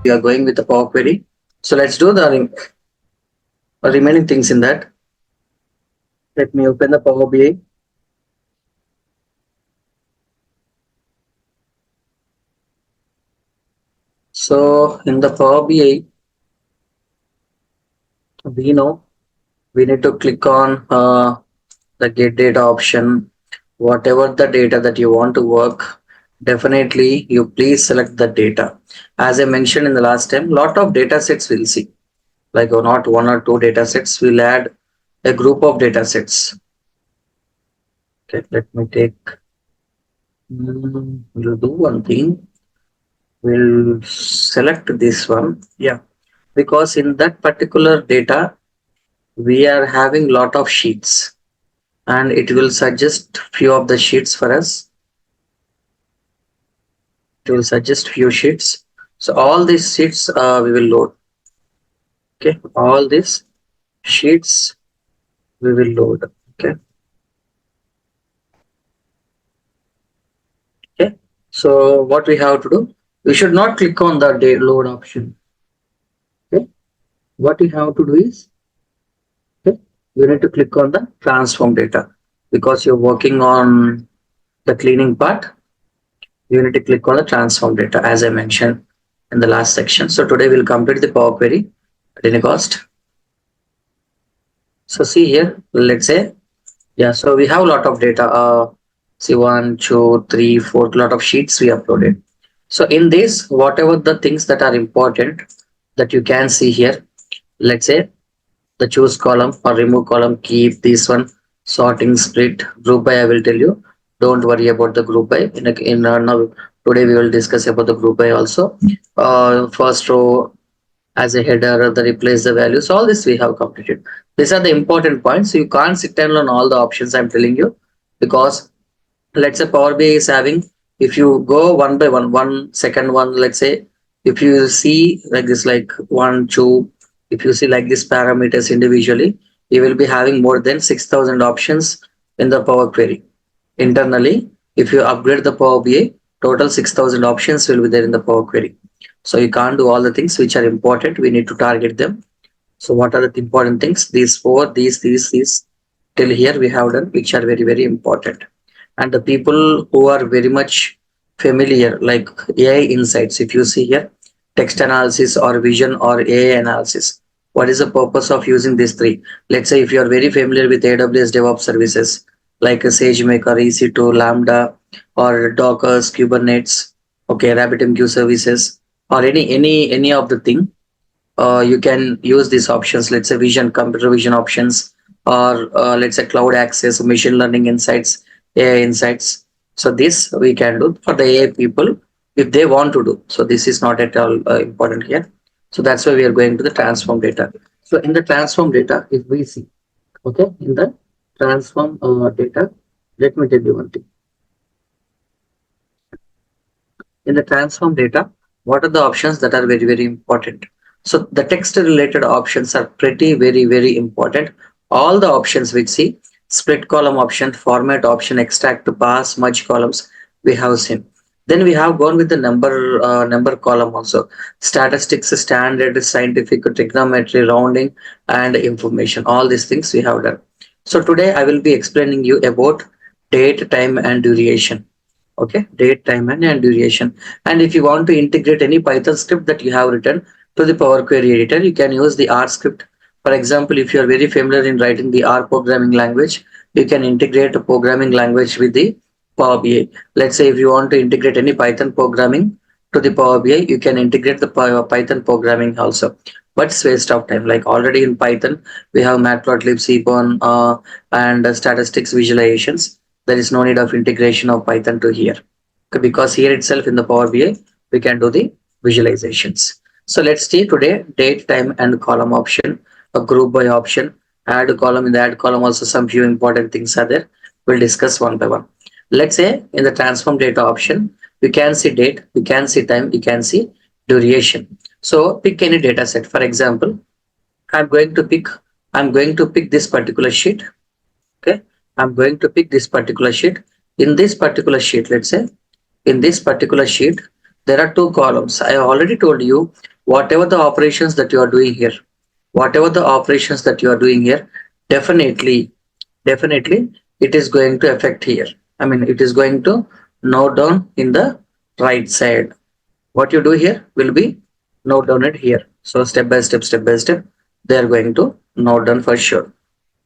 we are going with the Power Query. So let's do the remaining things in that. Let me open the Power BI. So in the Power BI, we know we need to click on the get data option. Whatever the data that you want to work, definitely you please select the data. As I mentioned in the last time, lot of data sets we'll see, like not one or two data sets. We'll add a group of data sets. Okay, let me take. We'll do one thing. We'll select this one. Yeah, because in that particular data, we are having lot of sheets, and it will suggest few of the sheets for us. It will suggest few sheets. So all these sheets we will load. Okay, all these sheets we will load. Okay. Okay. So what we have to do? We should not click on the load option. Okay. What we have to do is, okay, you need to click on the transform data, because you're working on the cleaning part. You need to click on the transform data, as I mentioned in the last section. So today we'll complete the Power Query at any cost. So see here, let's say, yeah, so we have a lot of data. See, 1, 2, 3, 4, lot of sheets we uploaded. So in this, whatever the things that are important that you can see here, let's say the choose column or remove column, keep this one, sorting, split, group by. I will tell you, don't worry about the group by. Now today we will discuss about the group by also. First row as a header, the replace the values, all this we have completed. These are the important points. You can't sit and learn all the options I'm telling you, because let's say Power BI is having, if you go one by one second one, let's say, if you see like this, like 1, 2, if you see like this parameters individually, you will be having more than 6,000 options in the Power Query. Internally, if you upgrade the Power BI, total 6,000 options will be there in the Power Query. So you can't do all the things which are important. We need to target them. So what are the important things? These four, these till here we have done, which are very, very important. And the people who are very much familiar, like AI insights, if you see here, text analysis or vision or AI analysis, what is the purpose of using these three? Let's say if you are very familiar with AWS DevOps services, like a SageMaker, EC2, Lambda, or Docker, Kubernetes, okay, RabbitMQ services, or any of the thing, you can use these options. Let's say vision, computer vision options, or let's say cloud access, machine learning insights, AI insights. So this we can do for the AI people if they want to do. So this is not at all important here. So that's why we are going to the transform data. So in the transform data, if we see, okay, in the transform data, let me tell you one thing. In the transform data, what are the options that are very, very important? So the text related options are pretty, very, very important. All the options which see, split column option, format option, extract to pass, merge columns, we have seen. Then we have gone with the number column also. Statistics, standard, scientific, trigonometry, rounding, and information. All these things we have done. So today I will be explaining you about date, time, and duration. Okay, date, time, and duration. And if you want to integrate any Python script that you have written to the Power Query editor, you can use the R script. For example, if you are very familiar in writing the R programming language, you can integrate a programming language with the Power BI. Let's say if you want to integrate any Python programming to the Power BI, you can integrate the Python programming also. But it's waste of time. Like already in Python, we have matplotlib, cbon, and statistics visualizations. There is no need of integration of Python to here, because here itself in the Power BI we can do the visualizations. So let's see today date, time, and column option, a group by option, add a column. In the add column also some few important things are there. We'll discuss one by one. Let's say in the transform data option, you can see date, you can see time, you can see duration. So pick any data set. For example, I'm going to pick this particular sheet. Okay, I'm going to pick this particular sheet. In this particular sheet, let's say in this particular sheet, there are two columns. I already told you whatever the operations that you are doing here, whatever the operations that you are doing here, definitely, definitely it is going to affect here. I mean, it is going to note down in the right side. What you do here will be note down it here. So step by step, they are going to note down for sure.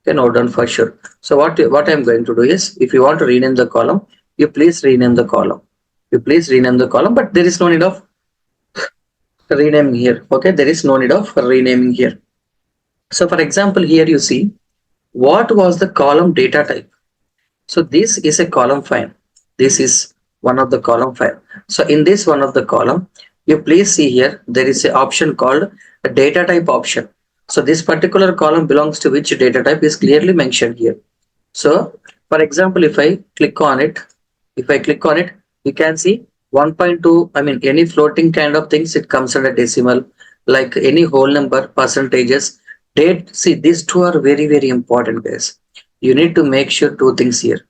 Okay, note down for sure. So what I'm going to do is, if you want to rename the column, you please rename the column. You please rename the column, but there is no need of renaming here. Okay, there is no need of renaming here. So for example, here you see what was the column data type. So this is a column file. This is one of the column file. So in this one of the column, you please see here, there is a option called a data type option. So this particular column belongs to which data type is clearly mentioned here. So for example, if I click on it, you can see 1.2, I mean, any floating kind of things, it comes under decimal, like any whole number, percentages, date. See, these two are very, very important, guys. You need to make sure two things here.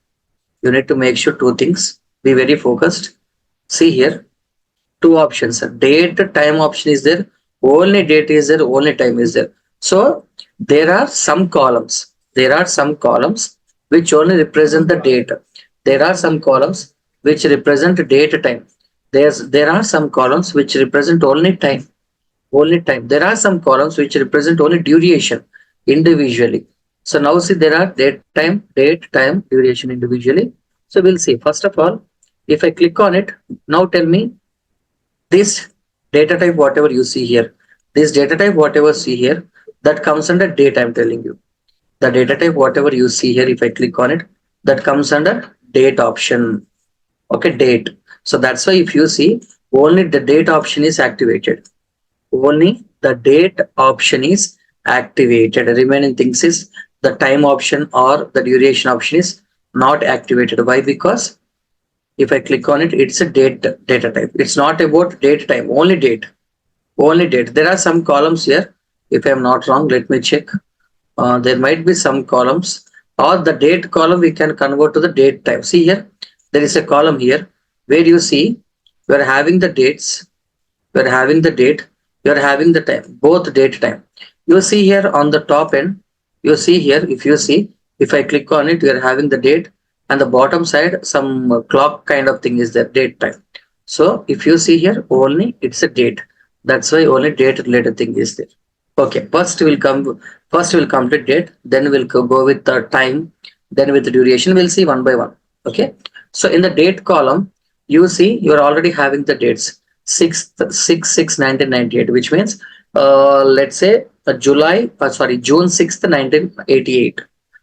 You need to make sure two things. Be very focused. See here, two options. Date, time option is there. Only date is there. Only time is there. So there are some columns. There are some columns which only represent the date. There are some columns which represent date time. There are some columns which represent only time. Only time. There are some columns which represent only duration individually. So now see, there are date, time, duration individually. So we'll see. First of all, if I click on it, now tell me this data type, whatever you see here, this data type, whatever see here, that comes under date. I'm telling you, the data type, whatever you see here, if I click on it, that comes under date option. Okay, date. So that's why if you see, only the date option is activated. Only the date option is activated. Remaining things is the time option or the duration option is not activated. Why? Because if I click on it, it's a data type. It's not about date time, only date. Only date. There are some columns here. If I'm not wrong, let me check. There might be some columns, or the date column we can convert to the date type. See here, there is a column here where you see we're having the dates, we're having the date, you're having the time, both date time. You see here on the top end, you see here, if you see, if I click on it, you're having the date, and the bottom side some clock kind of thing is there, date time. So if you see here, only it's a date. That's why only date related thing is there. Okay, first we'll complete date, then we'll go with the time, then with the duration, we'll see one by one. Okay, so in the date column, you see you're already having the dates 6/6/1998, which means let's say June 6th 1988.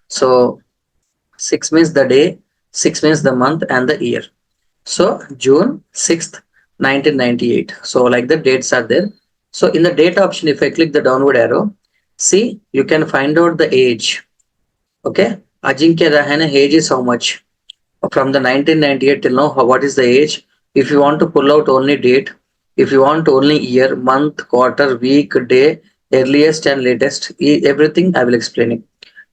So 6 means the day, 6 means the month and the year. So June 6th 1998. So like the dates are there. So in the date option, if I click the downward arrow, see, you can find out the age. Okay, Ajinkya Rahana age is how much? From the 1998 till now, what is the age? If you want to pull out only date, if you want only year, month, quarter, week, day, earliest and latest, everything I will explain it.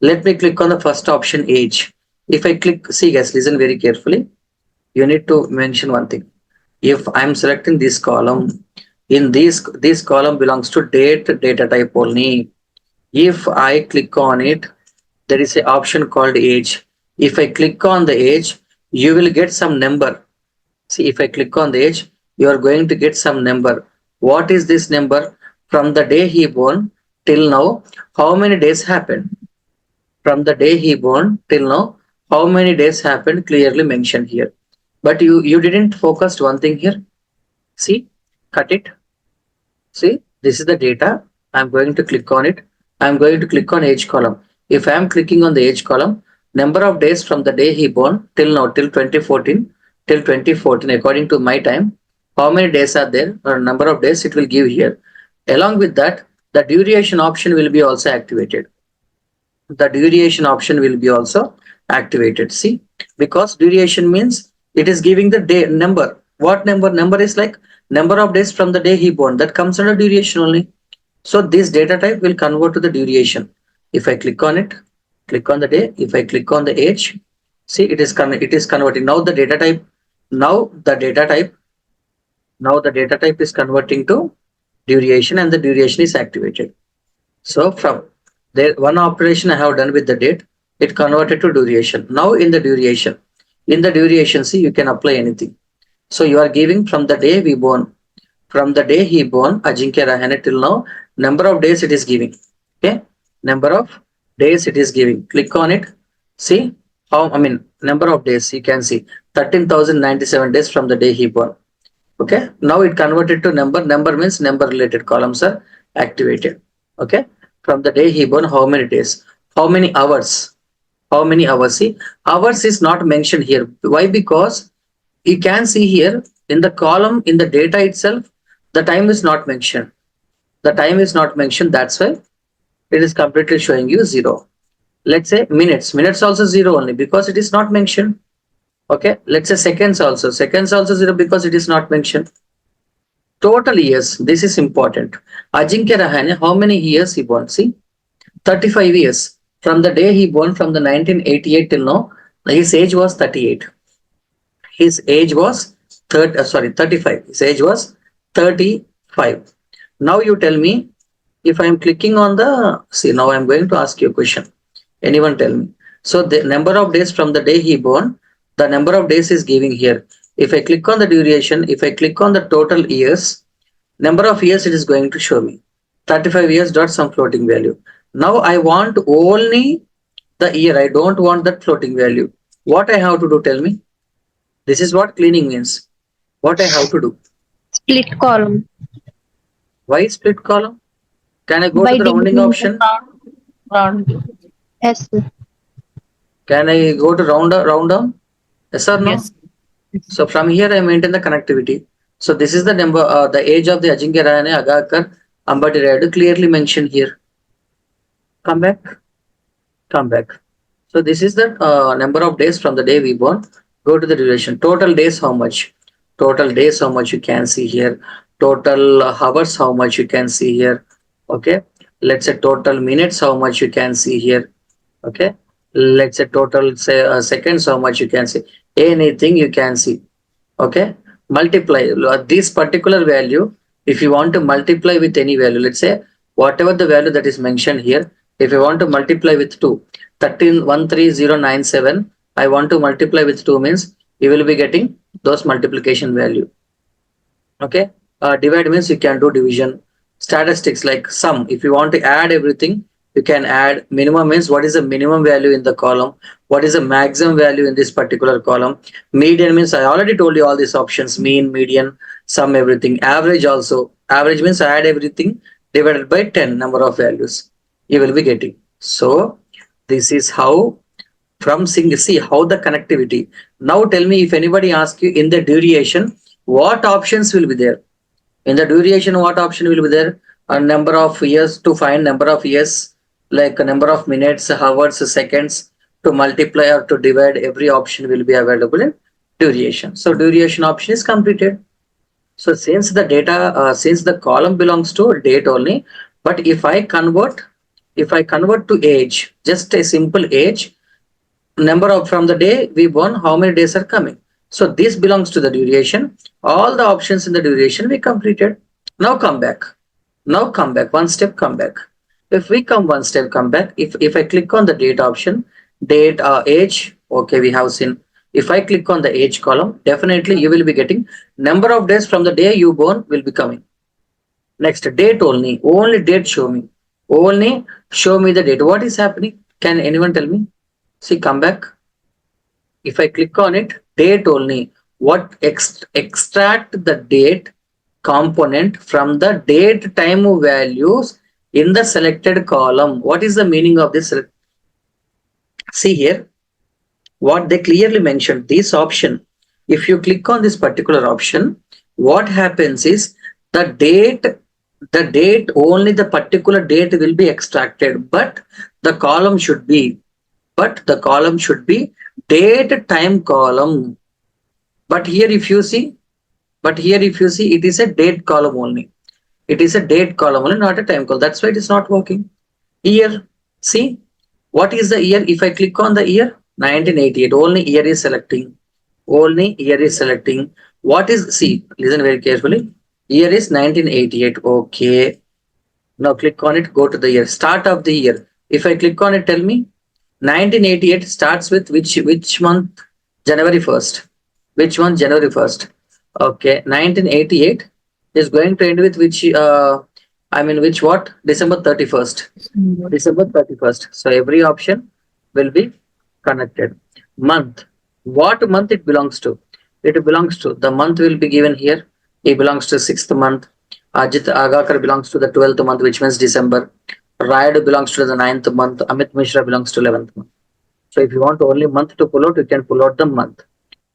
Let me click on the first option, age. If I click, see guys, listen very carefully. You need to mention one thing. If I'm selecting this column, in this column belongs to date data type only. If I click on it, there is an option called age. If I click on the age, you will get some number. See, if I click on the age, you are going to get some number. What is this number? From the day he born till now, how many days happened? From the day he born till now, how many days happened? Clearly mentioned here. But you didn't focus one thing here. See, cut it. See, this is the data. I'm going to click on it. I'm going to click on age column. If I'm clicking on the age column, number of days from the day he born till now, till 2014, according to my time, how many days are there, or number of days it will give here. Along with that, the duration option will be also activated. The duration option will be also activated. See, because duration means it is giving the day number. What number? Number is like number of days from the day he born. That comes under duration only. So this data type will convert to the duration. If I click on it, click on the day. If I click on the age, see, it is converting. Now the data type, now the data type is converting to duration, and the duration is activated. So from there, one operation I have done with the date, it converted to duration. Now in the duration, see, you can apply anything. So you are giving from the day we born, from the day he born, Ajinkya Rahane till now, number of days it is giving. Okay, number of days it is giving. Click on it. See how, I mean, number of days you can see 13,097 days from the day he born. Okay, now it converted to number. Number means number related columns are activated. Okay, from the day he born, how many days, how many hours, how many hours. See, hours is not mentioned here. Why? Because you can see here in the column in the data itself, the time is not mentioned. The time is not mentioned. That's why it is completely showing you zero. Let's say minutes. Minutes also zero only because it is not mentioned. Okay, let's say seconds also. Seconds also zero because it is not mentioned. Total years. This is important. Ajinkya Rahane, how many years he born? See, 35 years. From the day he born, from the 1988 till now, his age was 38. His age was 35. His age was 35. Now you tell me, if I am clicking on the, see, now I am going to ask you a question. Anyone tell me? So the number of days from the day he born, the number of days is giving here. If I click on the duration, if I click on the total years, number of years it is going to show me 35 years dot some floating value. Now I want only the year. I don't want that floating value. What I have to do? Tell me. This is what cleaning means. What I have to do? Split column Why split column? Can I go to by the rounding dividing the option? round. Yes, sir. Can I go to round down? Yes or no? Yes. So from here I maintain the connectivity. So this is the number, the age of the Ajinkya Rahane Agakar Ambati Rayadu clearly mentioned here. Come back, come back. So this is the number of days from the day we born. Go to the duration. Total days how much? Total days how much you can see here. Total hours how much you can see here. Okay. Let's say total minutes how much you can see here. Okay. Let's say total say seconds how much you can see. Anything you can see. Okay, multiply this particular value. If you want to multiply with any value, let's say whatever the value that is mentioned here, if you want to multiply with 2, 13,13097, I want to multiply with 2 means you will be getting those multiplication value. Okay, divide means you can do division. Statistics like sum, if you want to add everything, you can add. Minimum means what is the minimum value in the column, what is the maximum value in this particular column. Median means I already told you all these options: mean, median, sum, everything. Average also, average means add everything divided by 10 number of values you will be getting. So this is how from single, see how the connectivity. Now tell me, if anybody asks you in the duration, what options will be there? In the duration, what option will be there? A number of years to find number of years, like a number of minutes, hours, seconds to multiply or to divide. Every option will be available in duration. So duration option is completed. So since the data, since the column belongs to date only, but if I convert to age, just a simple age, number of from the day we born, how many days are coming. So this belongs to the duration. All the options in the duration we completed. Now come back. Now come back. One step come back. If we come one step come back, if I click on the date option, date age, okay, we have seen. If I click on the age column, definitely you will be getting number of days from the day you born will be coming. Next, date only. Only date show me. Only show me the date. What is happening? Can anyone tell me? See, come back. If I click on it, date only. What extract the date component from the date time values in the selected column. What is the meaning of this? See here, what they clearly mentioned, this option. If you click on this particular option, what happens is the date only, the particular date will be extracted, but the column should be, date time column. But here if you see, it is a date column only. It is a date column only, not a time column. That's why it is not working. Year, see, what is the year? If I click on the year, 1988, only year is selecting. Only year is selecting. What is, see, listen very carefully. Year is 1988. Okay. Now click on it. Go to the year. Start of the year. If I click on it, tell me 1988 starts with which month? January 1st. Which one? January 1st. Okay. 1988 is going to end with which? I mean which what? December 31st. December 31st. So every option will be connected. Month. What month it belongs to? It belongs to the month will be given here. It belongs to sixth month. Ajit Agakar belongs to the 12th month, which means December. Rayad belongs to the ninth month. Amit Mishra belongs to 11th month. So if you want only month to pull out, you can pull out the month.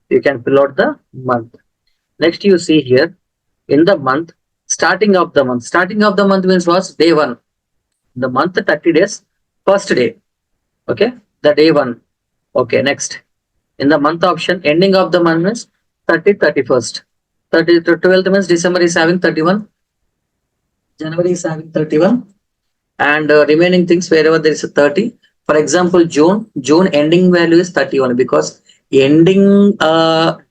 You can pull out the month. Next, you see here in the month, starting of the month. Starting of the month means was day one. The month 30 days, first day. Okay, the day one. Okay, next. In the month option, ending of the month means 30, 31st. 30 to 12th means December is having 31, January is having 31, and remaining things wherever there is a 30. For example, June ending value is 31 because ending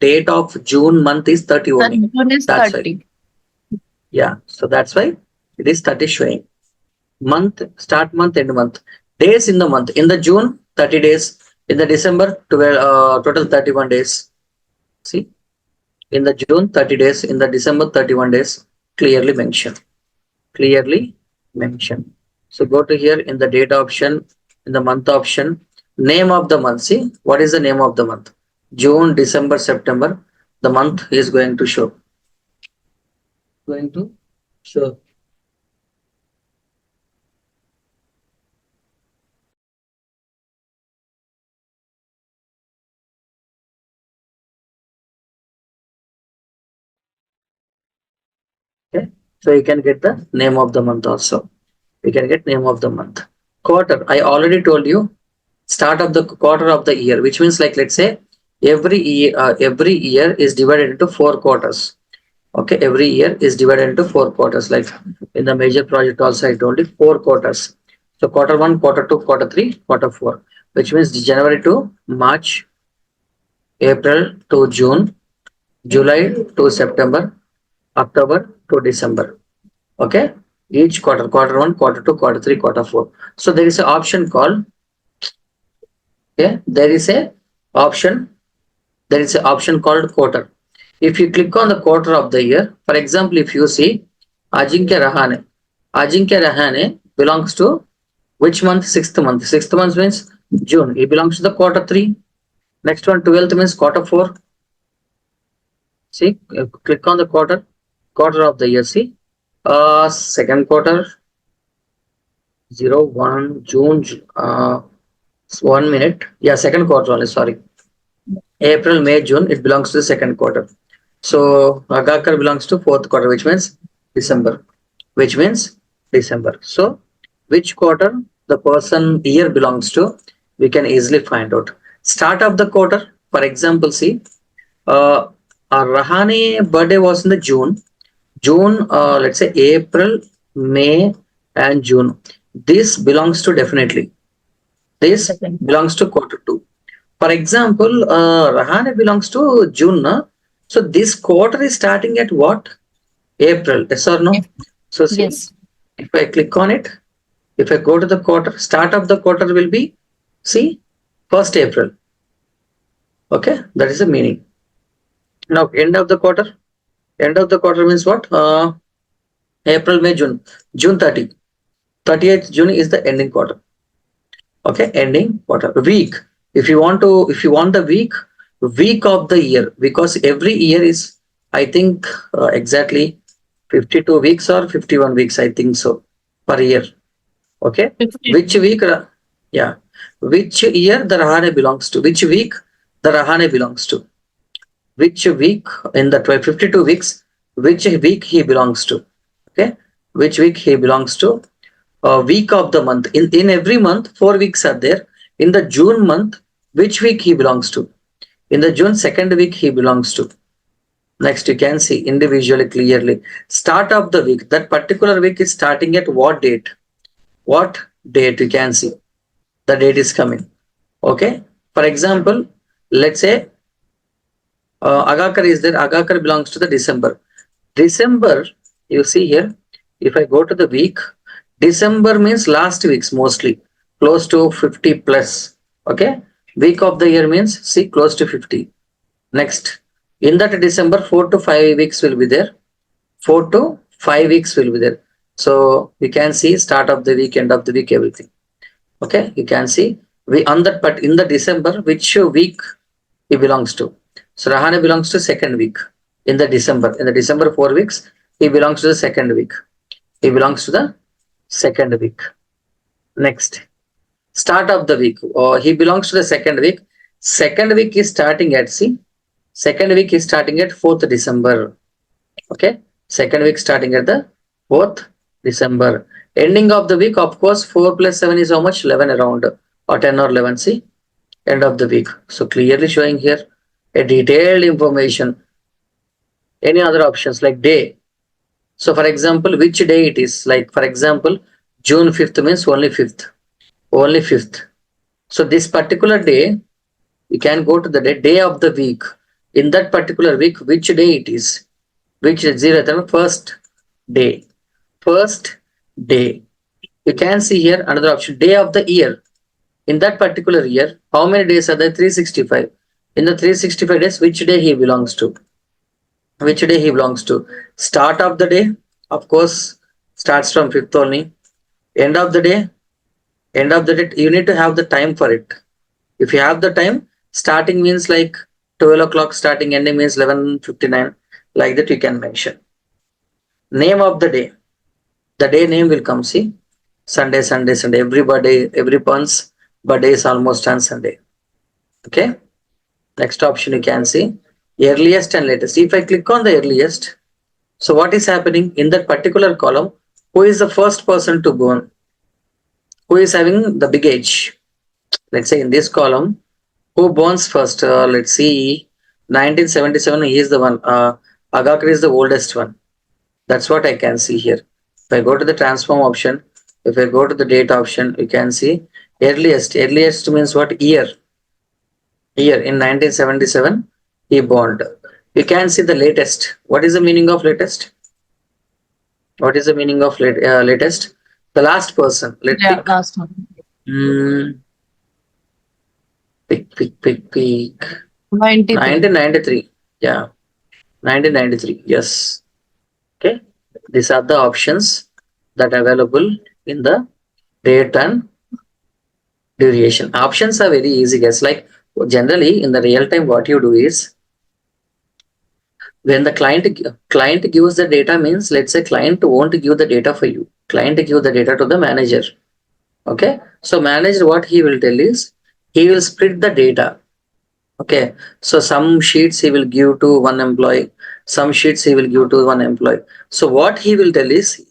date of June month is 30 only. June is That's why. 30. Yeah, so that's why it is 30 showing. Month, start month, end month. Days in the month. In the June, 30 days. In the December, 12, total 31 days. See, in the June, 30 days. In the December, 31 days. Clearly mentioned. Clearly mentioned. So go to here in the date option, in the month option, name of the month. See, what is the name of the month? June, December, September. The month is going to show. Going to show. Okay. So you can get the name of the month also. You can get name of the month. Quarter. I already told you start of the quarter of the year, which means like let's say every year is divided into four quarters. Okay, every year is divided into four quarters. Like in the major project also I told you four quarters. So quarter one, quarter two, quarter three, quarter four, which means January to March, April to June, July to September, October to December. Okay, each quarter one, quarter two, quarter three, quarter four. So there is an option called, okay, there is an option called quarter. If you click on the quarter of the year, for example, if you see Ajinkya Rahane, Ajinkya Rahane belongs to which month? Sixth month. Sixth month means June. It belongs to the quarter three. Next one, 12th means quarter four. See, click on the quarter of the year. See, second quarter, 1 June, 1 minute. Yeah, second quarter only. Sorry, April, May, June. It belongs to the second quarter. So Agakar belongs to fourth quarter, which means December. Which means December. So which quarter the person year belongs to, we can easily find out. Start of the quarter, for example, see, uh, Rahane birthday was in the June. June, let's say April, May, and June. This belongs to definitely. This Second. belongs to quarter two. For example, Rahane belongs to June. Na? So this quarter is starting at what? April. Yes or no? So see, Yes. if I click on it, if I go to the quarter, start of the quarter will be, see, 1st April. Okay, that is the meaning. Now, end of the quarter. End of the quarter means what? April, May, June. June 30. 30th June is the ending quarter. Okay, ending quarter. Week. If you want the week of the year, because every year is, I think, exactly 52 weeks or 51 weeks, I think so, per year. Okay, 50. which week? Yeah, which year the Rahane belongs to? Which week the Rahane belongs to? Which week in the 52 weeks? Which week he belongs to? Okay, which week he belongs to? Week of the month. In every month, 4 weeks are there. In the June month, which week he belongs to? In the June second week he belongs to. Next, you can see individually clearly. Start of the week. That particular week is starting at what date? What date you can see? The date is coming. Okay. For example, let's say Agakar is there. Agakar belongs to the December. December, you see here, if I go to the week, December means last weeks mostly, close to 50 plus. Okay, week of the year means see close to 50. Next, in that December, 4 to 5 weeks will be there. 4 to 5 weeks will be there. So we can see start of the week, end of the week, everything. Okay, you can see we on that, but in the December, which week he belongs to. So Rahane belongs to second week in the December. In the December 4 weeks, he belongs to the second week. He belongs to the second week. Next, start of the week. Or he belongs to the second week. Second week is starting at see. Second week is starting at 4th December. Okay. Second week starting at the 4th December. Ending of the week, of course, 4 plus 7 is how much? 11 around or 10 or 11. See, end of the week. So clearly showing here a detailed information. Any other options like day? So for example, which day it is? Like for example, June 5th means only 5th. Only 5th. So this particular day, you can go to the day of the week. In that particular week, which day it is? Which is zero? First day. First day. You can see here another option. Day of the year. In that particular year, how many days are there? 365. In the 365 days, which day he belongs to? Which day he belongs to? Start of the day, of course, starts from 5th only. End of the day, end of the day, you need to have the time for it. If you have the time, starting means like 12 o'clock, starting ending means 11:59. Like that, you can mention. Name of the day. The day name will come. See, Sunday, Sunday, Sunday. Everybody, every one's birthday is almost on Sunday. Okay. Next option you can see earliest and latest. If I click on the earliest, so what is happening in that particular column? Who is the first person to born? Who is having the big age? Let's say in this column, who borns first? Let's see, 1977. He is the one. Agakar is the oldest one. That's what I can see here. If I go to the transform option, if I go to the date option, you can see earliest. Earliest means what? Year. Year in 1977 he born. You can see the latest. What is the meaning of latest? What is the meaning of latest? The last person. Let's Yeah, pick. last one. Mm, pick. 93. 1993. Yeah, 1993. Yes. Okay. These are the options that are available in the date and duration. Options are very easy, guys. Like generally in the real time, what you do is when the client gives the data means let's say client won't give the data for you. Client give the data to the manager. Okay. So manager what he will tell is he will split the data. Okay, so some sheets he will give to one employee, some sheets he will give to one employee. So what he will tell is,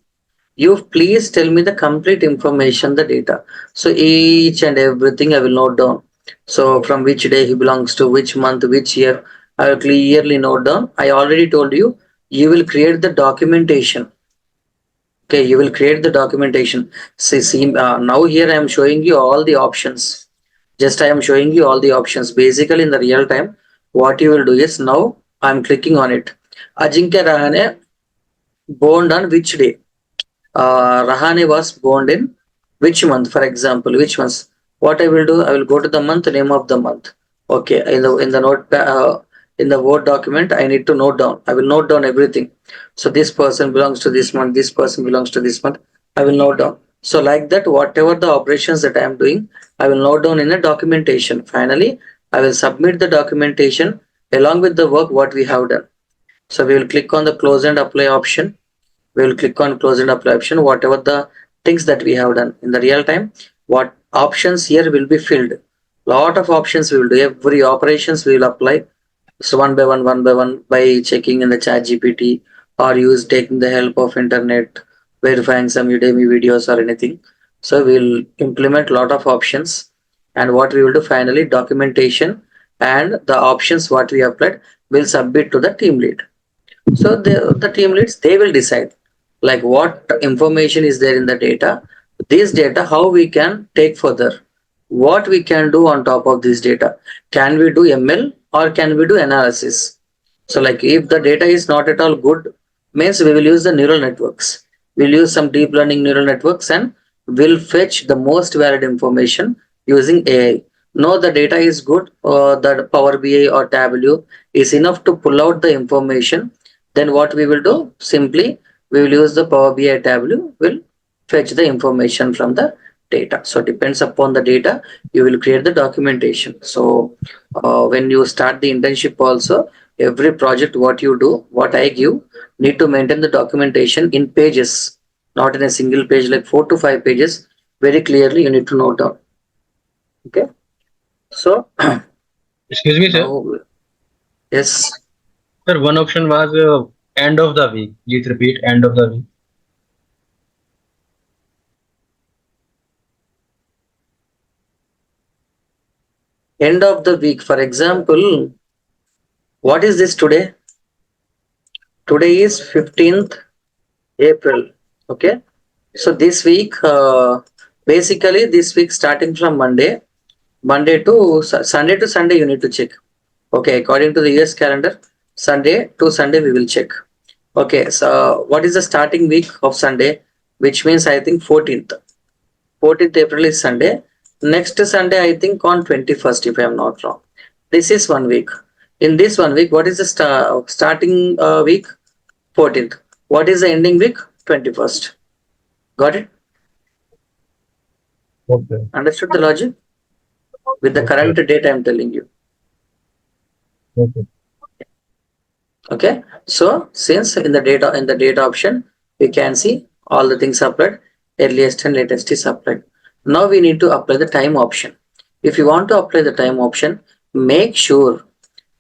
you please tell me the complete information, the data. So each and everything I will note down. So from which day he belongs to, which month, which year, I will clearly note down. I already told you, you will create the documentation. Okay, you will create the documentation. See, now here I am showing you all the options. Just I am showing you all the options. Basically, in the real time, what you will do is now I'm clicking on it. Ajinkya Rahane born on which day? Rahane was born in which month? For example, which month? What I will do? I will go to the month, name of the month. Okay, in the note in the Word document, I need to note down. I will note down everything. So this person belongs to this month. This person belongs to this month. I will note down. So like that, whatever the operations that I am doing, I will note down in a documentation. Finally, I will submit the documentation along with the work what we have done. So we will click on the close and apply option. We will click on close and apply option. Whatever the things that we have done in the real time, what options here will be filled. Lot of options we will do. Every operations we will apply. So one by one, by checking in the chat GPT or use taking the help of internet, verifying some Udemy videos or anything. So we'll implement lot of options, and what we will do finally documentation and the options what we applied will submit to the team lead. So the team leads they will decide like what information is there in the data, this data how we can take further, what we can do on top of this data. Can we do ML or can we do analysis? So like if the data is not at all good, Means we will use the neural networks. We'll use some deep learning neural networks and will fetch the most valid information using AI. No, the data is good, or the Power BI or Tableau is enough to pull out the information. Then what we will do? Simply, we will use the Power BI Tableau, will fetch the information from the data. So depends upon the data, you will create the documentation. So when you start the internship also, every project what you do, what I give, need to maintain the documentation in pages, not in a single page, like 4 to 5 pages. Very clearly, you need to note down. Okay. So Excuse me, sir. now, yes, Sir, one option was end of the week. Please repeat end of the week. end of the week. For example, what is this today? Today is 15th April. Okay. So this week, basically this week starting from Monday to Sunday to Sunday, you need to check. Okay, according to the US calendar, Sunday to Sunday we will check. Okay, so what is the starting week of Sunday? Which means I think 14th. 14th April is Sunday. Next Sunday, I think on 21st, if I am not wrong. This is 1 week. In this 1 week, what is the starting week? 14th. What is the ending week? 21st. Got it? Okay. Understood the logic? With the Okay. current date, I am telling you. Okay. Okay, so since in the data option we can see all the things applied, earliest and latest is applied. Now we need to apply the time option. If you want to apply the time option, make sure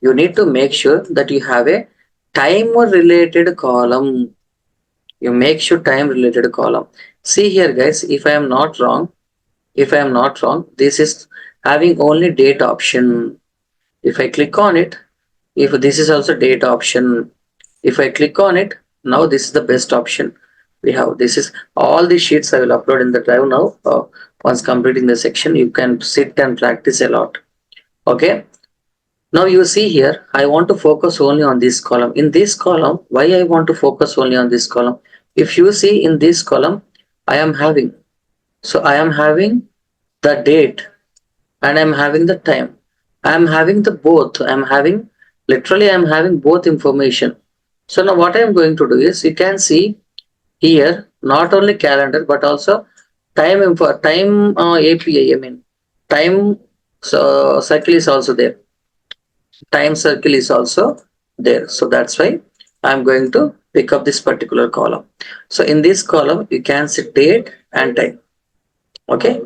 you need to make sure that you have a time related column. You make sure time related column. See here guys, if I am not wrong, this is having only date option. If I click on it, if this is also date option, if I click on it, now this is the best option we have. This is all the sheets I will upload in the drive now. Once completing the section, you can sit and practice a lot. Okay. Now you see here, I want to focus only on this column. In this column, why I want to focus only on this column? If you see in this column, I am having, so I am having the date and I'm having the time. I'm having the both. I'm having, literally I'm having both information. So now what I'm going to do is, you can see here not only calendar but also time info, time API. I mean time, so cycle is also there. Time circle is also there. So that's why I'm going to pick up this particular column. So in this column you can see date and time. Okay,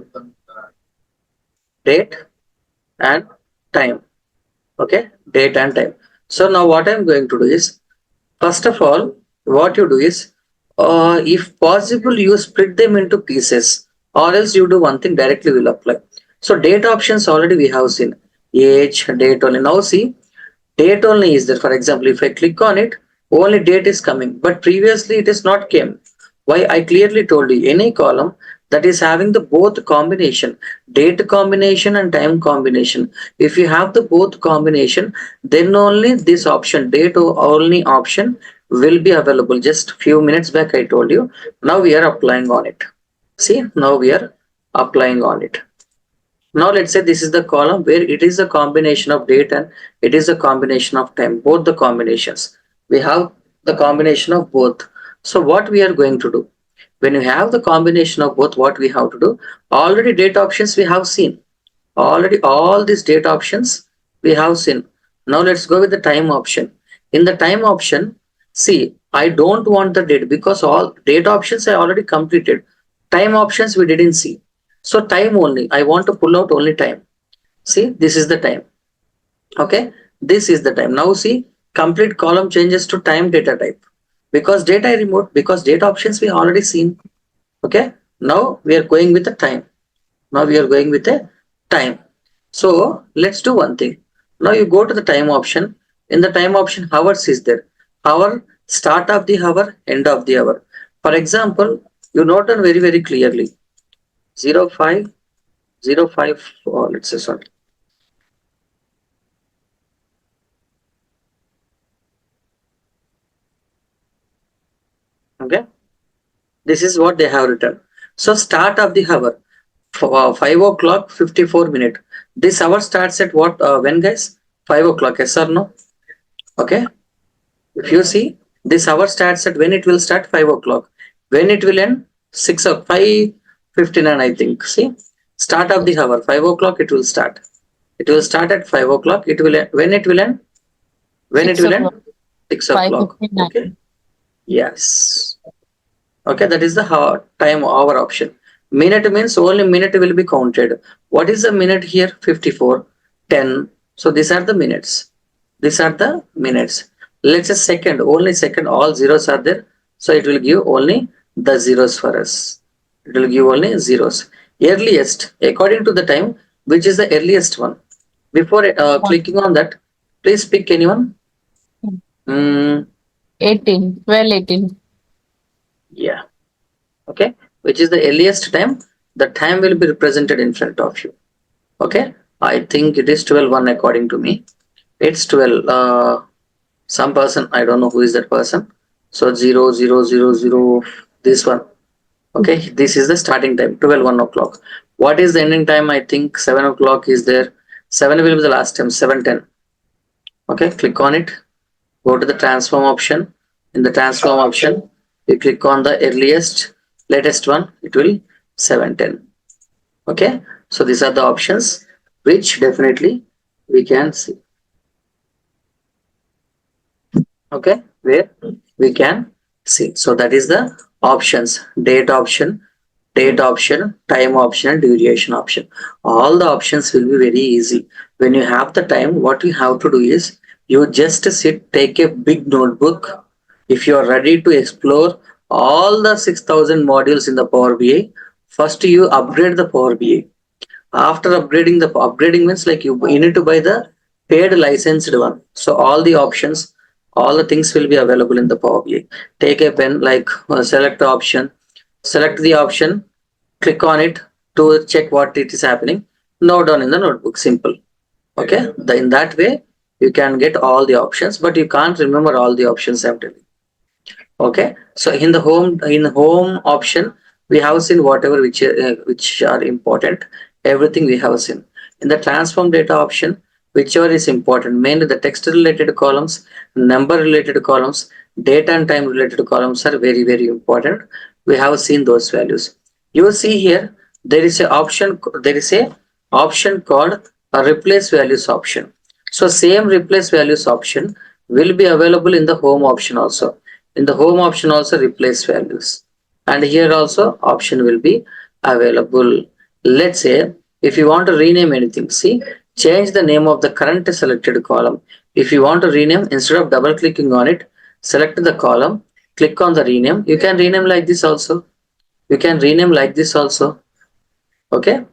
date and time. Okay, date and time. So now what I'm going to do is, first of all, what you do is, if possible, you split them into pieces, or else you do one thing, directly will apply. So date options already we have seen, age, date only. Now see, date only is there. For example, if I click on it, only date is coming, but previously it is not came. Why? I clearly told you, any column that is having the both combination, date combination and time combination. If you have the both combination, then only this option, date only option, will be available. Just few minutes back I told you. Now we are applying on it. See, now we are applying on it. Now let's say this is the column where it is a combination of date and it is a combination of time, both the combinations. We have the combination of both. So what we are going to do? When you have the combination of both, what we have to do? Already date options we have seen. Already all these date options we have seen. Now let's go with the time option. In the time option, see, I don't want the date because all date options I already completed. Time options we didn't see. So time only. I want to pull out only time. See, this is the time. Okay, this is the time. Now see, complete column changes to time data type. Because data I removed, because data options we already seen. Okay, now we are going with the time. Now we are going with a time. So let's do one thing. Now you go to the time option. In the time option, hours is there. Hour, start of the hour, end of the hour. For example, you note down very, very clearly. 0505, let's say sorry. Okay, this is what they have written. So start of the hour, 5 o'clock 54 minutes. This hour starts at what, when guys? 5 o'clock, yes or no? Okay, if you see, this hour starts at when it will start, 5 o'clock. When it will end, 6 or 5:59, I think. See, start of the hour, 5 o'clock it will start. It will start at 5 o'clock. It will end, when it will end? When it Six will end? o'clock. 6 o'clock. Okay. 5:59. Yes. Okay, that is the time hour option. Minute means only minute will be counted. What is the minute here? 54, 10. So these are the minutes. These are the minutes. Let's say second, only second, all zeros are there. So it will give only the zeros for us. It will give only zeros. Earliest, according to the time, which is the earliest one? Before One. clicking on that, please pick anyone. Mm, 18. 12, 18. yeah. Okay, which is the earliest time. The time will be represented in front of you. Okay, I think it is 12:01 according to me. It's 12. Some person, I don't know who is that person. So 0000, this one. Okay, this is the starting time, 12:01 o'clock. What is the ending time? I think 7 o'clock is there. 7 will be the last time, 7:10. Okay, click on it. Go to the transform option. In the transform option, you click on the earliest, latest one. It will 7:10. Okay, so these are the options which definitely we can see. Okay, where we can see. So that is the options: date option, time option, and duration option. All the options will be very easy. When you have the time, what you have to do is you just sit, take a big notebook. If you are ready to explore all the 6,000 modules in the Power BI, first you upgrade the Power BI. After upgrading, the upgrading means like you need to buy the paid licensed one. So all the options, all the things will be available in the Power BI. Take a pen, like select the option, select the option, click on it to check what it is happening. Note down in the notebook, simple. Okay, in that way you can get all the options, but you can't remember all the options after. Okay, so in home option, we have seen whatever which are important. Everything we have seen. In the transform data option, whichever is important, mainly the text related columns, number related columns, date and time related columns are very very important. We have seen those values. You see here, there is a option. There is a option called a replace values option. So same replace values option will be available in the home option also. In the home option also, replace values, and here also option will be available. Let's say if you want to rename anything, see, change the name of the current selected column. If you want to rename, instead of double clicking on it, select the column, click on the rename. You can rename like this also. You can rename like this also. Okay,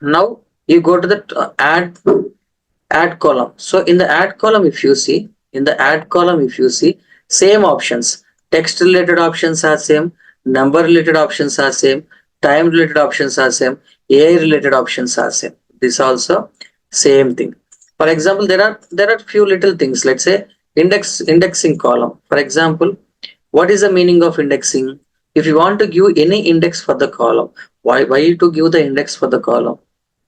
now you go to the add column. So in the add column, if you see, in the add column, if you see, same options, text related options are same, number related options are same, time related options are same, AI related options are same. This also same thing. For example, there are few little things. Let's say indexing column. For example, what is the meaning of indexing? If you want to give any index for the column, why to give the index for the column?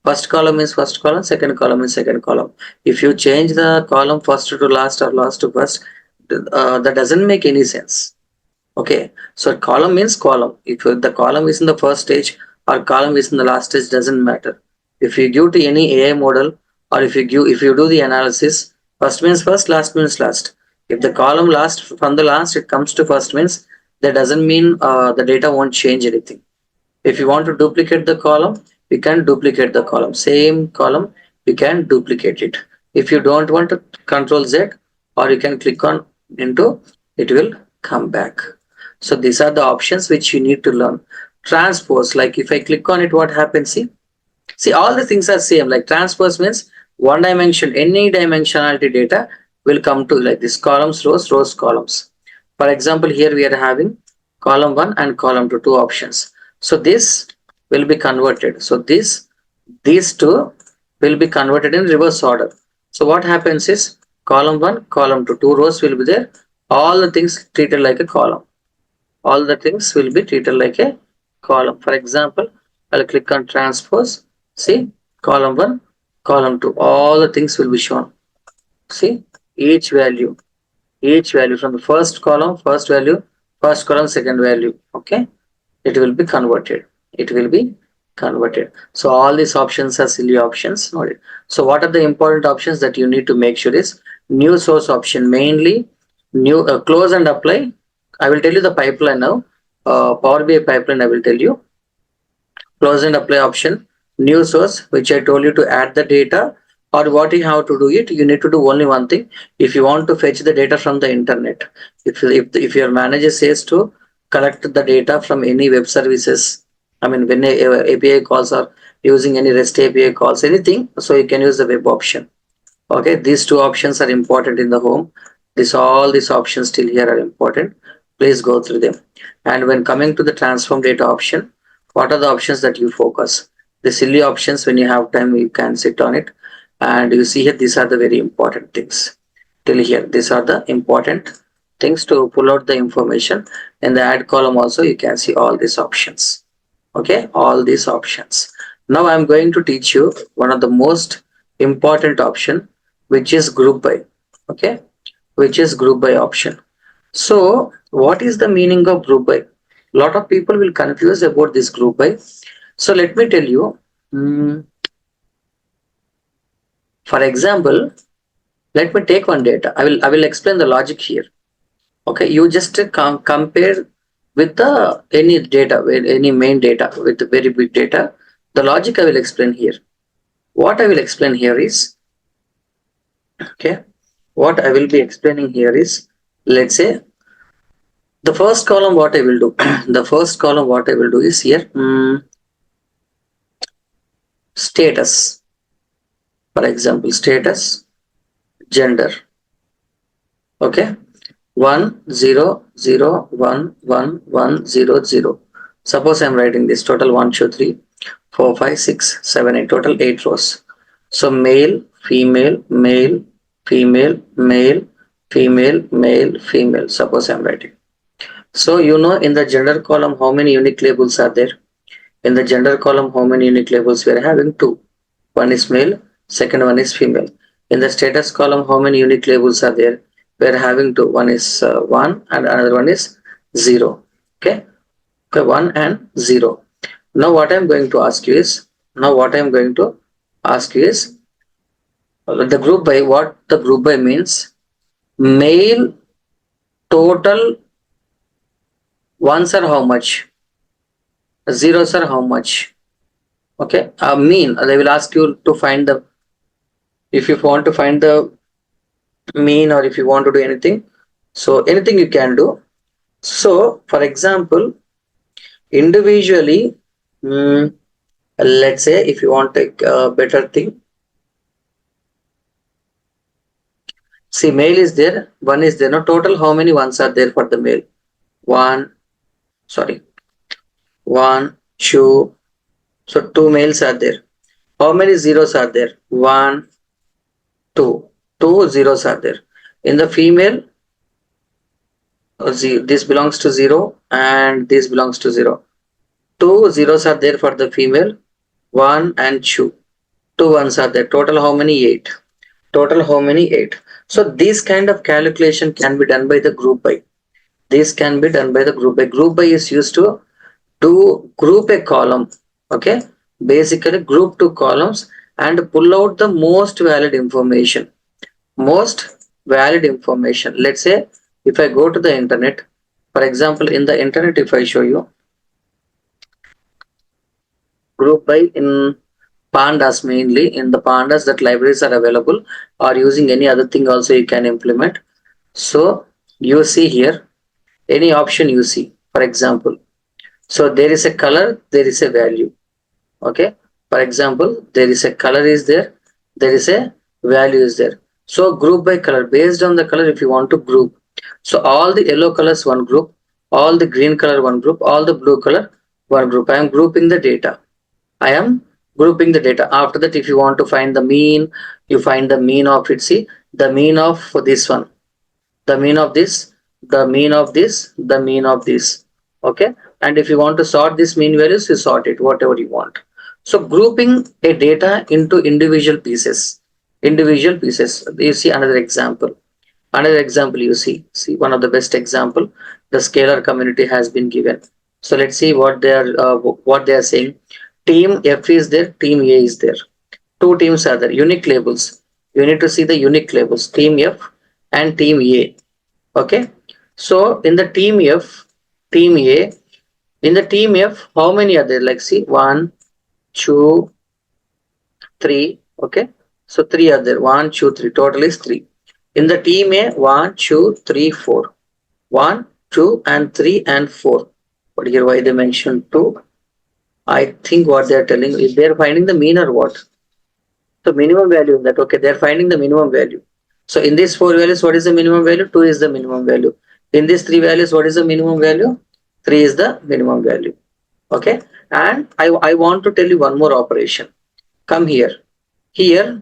First column is first column, second column is second column. If you change the column first to last or last to first, that doesn't make any sense. Okay, so column means column. If the column is in the first stage or column is in the last stage, doesn't matter. If you give to any AI model, or if you do the analysis, first means first, last means last. If the column last from the last it comes to first, means that doesn't mean the data won't change anything. If you want to duplicate the column, you can duplicate the column. Same column, you can duplicate it. If you don't want to, control Z, or you can click on into, it will come back. So these are the options which you need to learn. Transpose, like if I click on it, what happens? See, all the things are same. Like transpose means one dimension, any dimensionality data will come to like this: columns, rows, columns. For example, here we are having column 1 and column 2, two options. So this will be converted. So these two will be converted in reverse order. So what happens is column 1, column 2, two rows will be there. All the things treated like a column. all the things will be treated like a column. For example, I'll click on transpose. See, column 1, column 2, all the things will be shown. See, each value, each value from the first column, first value, first column, second value. Okay, it will be converted. It will be converted. So all these options are silly options. So what are the important options that you need to make sure is new source option, mainly new close and apply. I will tell you the pipeline now. Power BI pipeline I will tell you. Close and apply option, new source, which I told you to add the data, or what you have to do it, you need to do only one thing. If you want to fetch the data from the internet, if your manager says to collect the data from any web services, I mean when API calls are using any REST API calls, anything, so you can use the web option. Okay, these two options are important in the home. This all these options still here are important. Please go through them. And when coming to the transform data option, what are the options that you focus? The silly options, when you have time you can sit on it, and you see here these are the very important things. Till here these are the important things to pull out the information. In the add column also you can see all these options. Okay, all these options. Now I'm going to teach you one of the most important option, which is group by. Okay, which is group by option. So what is the meaning of group by? Lot of people will confuse about this group by. So let me tell you. For example, let me take one data. I will explain the logic here. Okay, you just compare with the any data, with any main data, with the very big data. The logic I will explain here. What I will explain here is, okay, what I will be explaining here is, let's say the first column what I will do, the first column what I will do is here, status. For example, status, gender. Okay, 1 0 0 1 1 1 0 0. Suppose I'm writing this total 1 2 3 4 5 6 7 8, total 8 rows. So male, female, male, female, male, female, male, female. Suppose I'm writing. So you know in the gender column how many unique labels are there? In the gender column how many unique labels we are having? Two. One is male, second one is female. In the status column how many unique labels are there? We are having two. One is 1 and another one is 0. Okay, okay, 1 and 0. Now what I'm going to ask you is, the group by, what the group by means, male total ones are how much, zeros are how much. Okay, mean, they will ask you to find the, if you want to find the mean, or if you want to do anything, so anything you can do. So for example, individually, let's say if you want to take a better thing, see male is there, one is there. Now total how many ones are there for the male? One, sorry, 1 2. So two males are there. How many zeros are there? 1 2. Two zeros are there. In the female, this belongs to 0 and this belongs to 0. Two zeros are there for the female, 1 and 2. Two ones are there. Total how many? 8. Total how many? 8. So this kind of calculation can be done by the group by. This can be done by the group by. Group by is used to group a column. Okay, basically group two columns and pull out the most valid information. Let's say if I go to the internet, for example, in the internet, if I show you group by in pandas, mainly in the pandas that libraries are available, or using any other thing also you can implement. So you see here any option you see, for example, so there is a color, there is a value. Okay, for example, there is a color is there, there is a value is there. So group by color, based on the color if you want to group. So all the yellow colors one group, all the green color one group, all the blue color one group. I am grouping the data. I am grouping the data. After that, if you want to find the mean, you find the mean of it. See the mean of this one, the mean of this, the mean of this, the mean of this. Okay, and if you want to sort these mean values, you sort it whatever you want. So grouping a data into individual pieces. You see another example. Another example you see one of the best example. The scalar community has been given. So let's see what they are saying. Team F is there, team A is there. Two teams are there. Unique labels. You need to see the unique labels. Team F and team A. Okay. So in the team F, team A, in the team F, how many are there? Like see, one, two, three. Okay. So three are there. One, two, three. Total is three. In the team A, one, two, three, four. One, two, and three, and four. But here, why they mentioned two? I think what they are telling is they are finding the mean or what? So minimum value in that. Okay, they are finding the minimum value. So in these four values, what is the minimum value? Two is the minimum value. In these three values, what is the minimum value? Three is the minimum value. Okay, and I want to tell you one more operation. Come here. Here,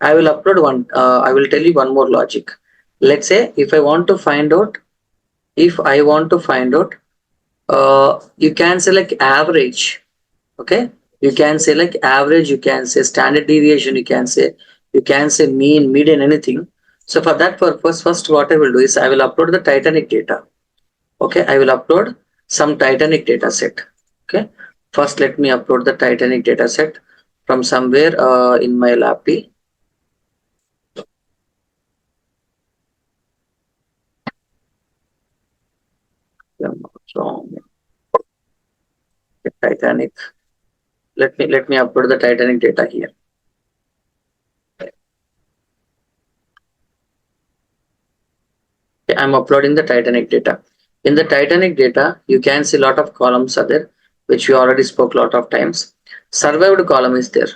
I will upload one. I will tell you one more logic. Let's say if I want to find out, if I want to find out, you can select average. Okay, you can say like average, you can say standard deviation, you can say mean, median, anything. So for that purpose, first what I will do is I will upload the Titanic data. Okay, I will upload some Titanic data set. Okay, first let me upload the Titanic data set from somewhere in my lappy. So Titanic, let me upload the Titanic data here. Okay, I'm uploading the Titanic data. In the Titanic data, you can see a lot of columns are there, which we already spoke a lot of times. Survived column is there,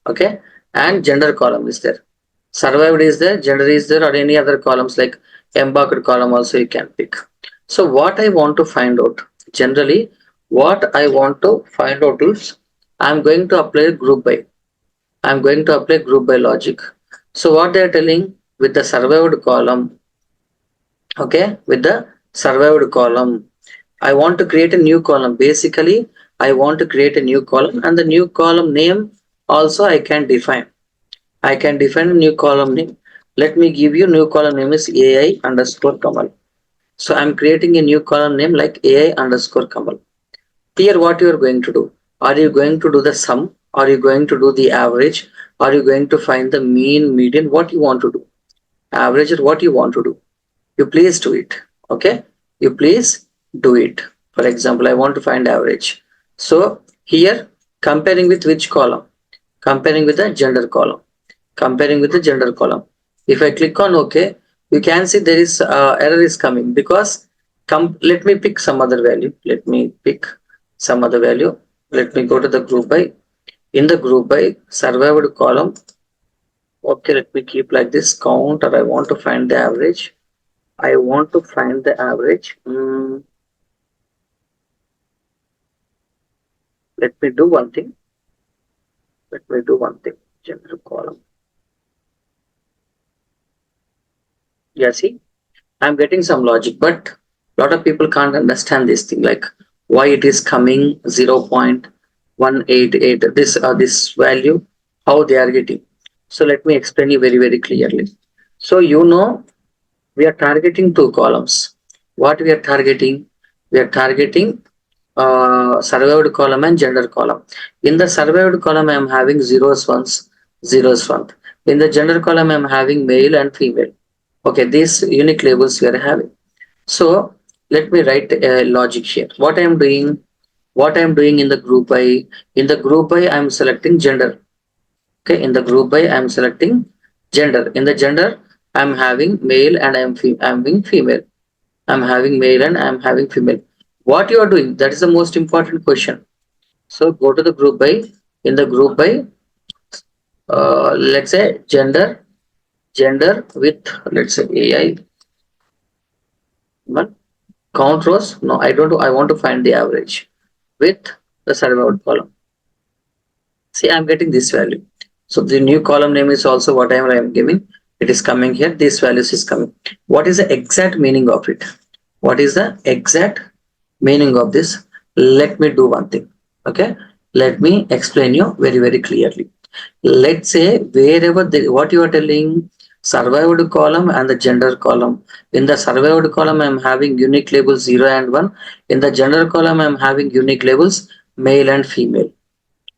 okay, and gender column is there. Survived is there, gender is there, or any other columns like embarked column also you can pick. So what I want to find out, generally, what I want to find out is I'm going to apply group by. I'm going to apply group by logic. So what they are telling with the survived column, okay, with the survived column, I want to create a new column. Basically, I want to create a new column, and the new column name also I can define a new column name. Let me give you new column name is AI underscore Kamal. So I'm creating a new column name like AI underscore Kamal. Here what you are going to do, are you going to do the sum, are you going to do the average, are you going to find the mean, median, what you want to do, average, or what you want to do, you please do it. Okay, you please do it. For example, I want to find average. So here, comparing with which column? Comparing with the gender column. Comparing with the gender column. If I click on OK, you can see there is error is coming because let me pick some other value. Let me pick some other value. Let me go to the group by. In the group by survived column, okay, let me keep like this count, or I want to find the average. I want to find the average. Let me do one thing. Let me do one thing. General column. Yeah, see, I'm getting some logic, but a lot of people can't understand this thing, like why it is coming 0.188. This value, how they are getting. So let me explain you very very clearly. So we are targeting two columns. What we are targeting? We are targeting survived column and gender column. In the survived column, I am having zeros, ones, zeros, one. In the gender column, I am having male and female. Okay, these unique labels we are having. So let me write a logic here. What I am doing in the group by, I am selecting gender. Okay, in the group by, I am selecting gender. In the gender, I am having male and I am having female. I'm having male and I'm having female. What you are doing, that is the most important question. So go to the group by. In the group by, let's say gender with, let's say AI. But count rows, no, I don't. I want to find the average with the survived column. See, I'm getting this value. So the new column name is also whatever I am giving. It is coming here. This values is coming. What is the exact meaning of it? What is the exact meaning of this? Let me do one thing. Okay, let me explain you very very clearly. Let's say wherever what you are telling, survived column and the gender column. In the survived column I'm having unique labels 0 and 1. In the gender column I'm having unique labels male and female.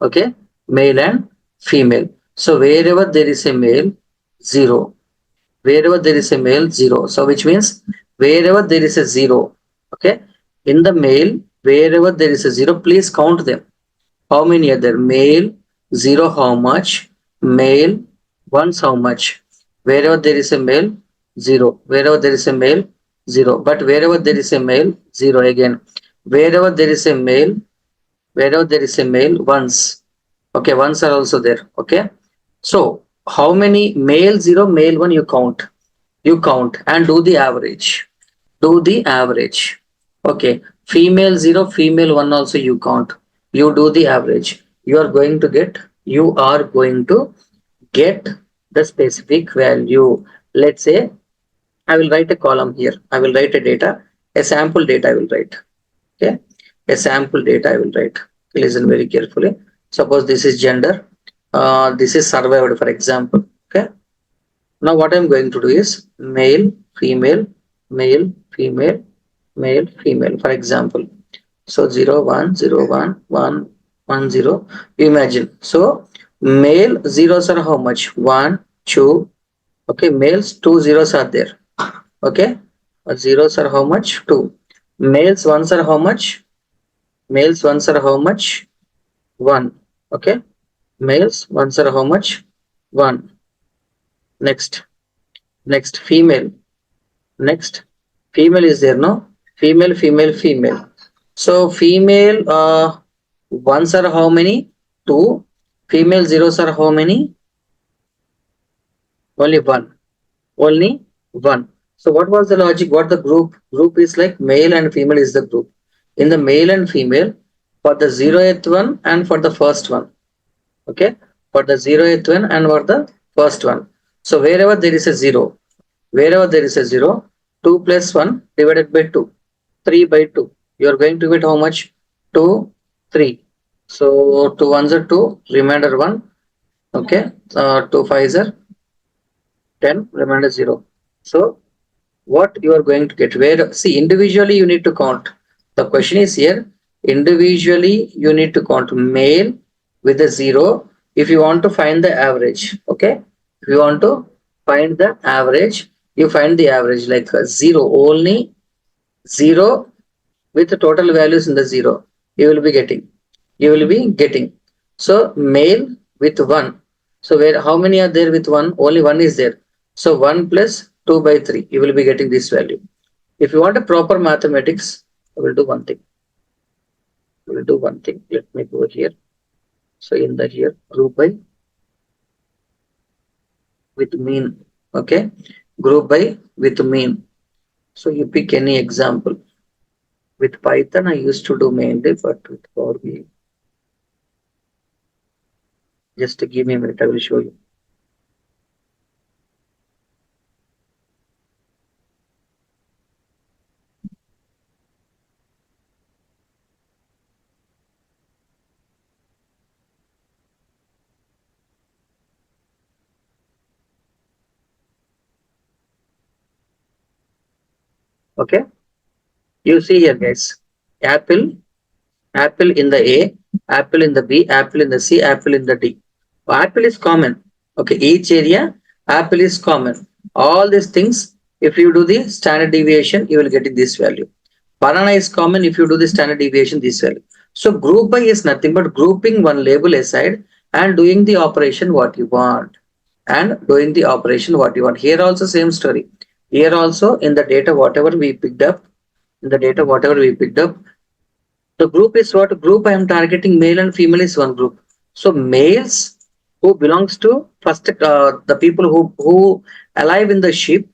Okay, male and female. So wherever there is a male, 0. Wherever there is a male, 0. So which means wherever there is a 0, okay, in the male, wherever there is a 0, please count them. How many are there? Male 0 how much? Male 1 how much? Wherever there is a male, 0. Wherever there is a male, 0. But wherever there is a male, 0 again. Wherever there is a male, wherever there is a male, ones. Okay, ones are also there. Okay. So how many male 0, male 1 you count? You count and do the average. Do the average. Okay. Female 0, female 1 also you count. You do the average. You are going to get the specific value. Let's say I will write a column here. I will write a data, a sample data I will write. Okay. A sample data I will write. Listen very carefully. Suppose this is gender. This is survived, for example. Okay. Now what I'm going to do is male, female, male, female, male, female, for example. So 0, 1, 0, 1, 1, 1, 0. Imagine. So male zeros are how much? 1, 2. Okay, males 2 zeros are there. Okay, zeros are how much? 2. Males ones are how much? Males ones are how much? 1. Okay, males ones are how much? 1. Next, next female. Next, female is there, no? Female, female, female. So female ones are how many? 2. Female zeros are how many? Only 1. Only 1. So what was the logic? What the group? Group is like male and female is the group. In the male and female, for the 0th one and for the first one. Okay, for the 0th one and for the first one. So wherever there is a 0, wherever there is a 0, 2 plus 1 divided by 2, 3 by 2. You are going to get how much? 2, 3. So 2 ones are 2, remainder 1. Okay, 2 5s are 10, remainder 0. So what you are going to get? Where, see, individually you need to count. The question is here, individually you need to count male with a 0 if you want to find the average. Okay, if you want to find the average, you find the average like 0, only 0 with the total values in the 0 you will be getting. You will be getting. So male with 1. So where, how many are there with 1? Only 1 is there. So 1 plus 2 by 3, you will be getting this value. If you want a proper mathematics, I will do one thing. We will do one thing. Let me go here. So in the here, group by with mean. Okay, group by with mean. So you pick any example. With Python, I used to do mainly, but with Power BI, just give me a minute. I will show you. Okay, you see here, guys. Apple, apple in the A, apple in the B, apple in the C, apple in the D. Apple is common. Okay, each area, apple is common. All these things, if you do the standard deviation, you will get this value. Banana is common. If you do the standard deviation, this value. So group by is nothing but grouping one label aside and doing the operation what you want. And doing the operation what you want. Here also same story. Here also in the data whatever we picked up, in the data whatever we picked up, the group is what? Group I am targeting male and female is one group. So males who belongs to first the people who alive in the ship,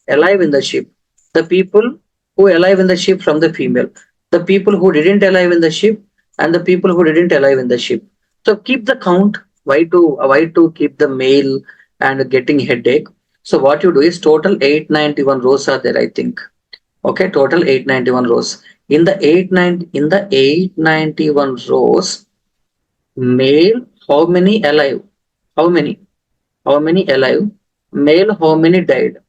alive in the ship. The people who alive in the ship from the female. The people who didn't alive in the ship and the people who didn't alive in the ship. So keep the count. Why to keep the male and getting headache? So what you do is total 891 rows are there, I think. Okay, total 891 rows. In the 891 rows, male, how many alive? How many? How many alive? Male, how many died?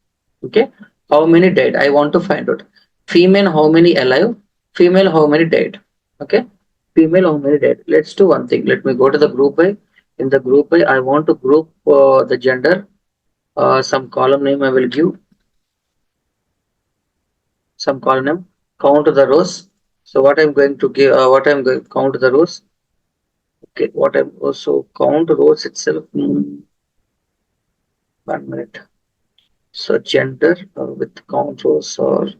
Okay, how many died? I want to find out. Female, how many alive? Female, how many died? Okay, female, how many died? Let's do one thing. Let me go to the group by. In the group by, I want to group the gender. Some column name I will give. Some column name. Count the rows. So what I'm going to give. What I'm going to count the rows. Okay, what I'm also count rows itself. 1 minute. So gender with count rows or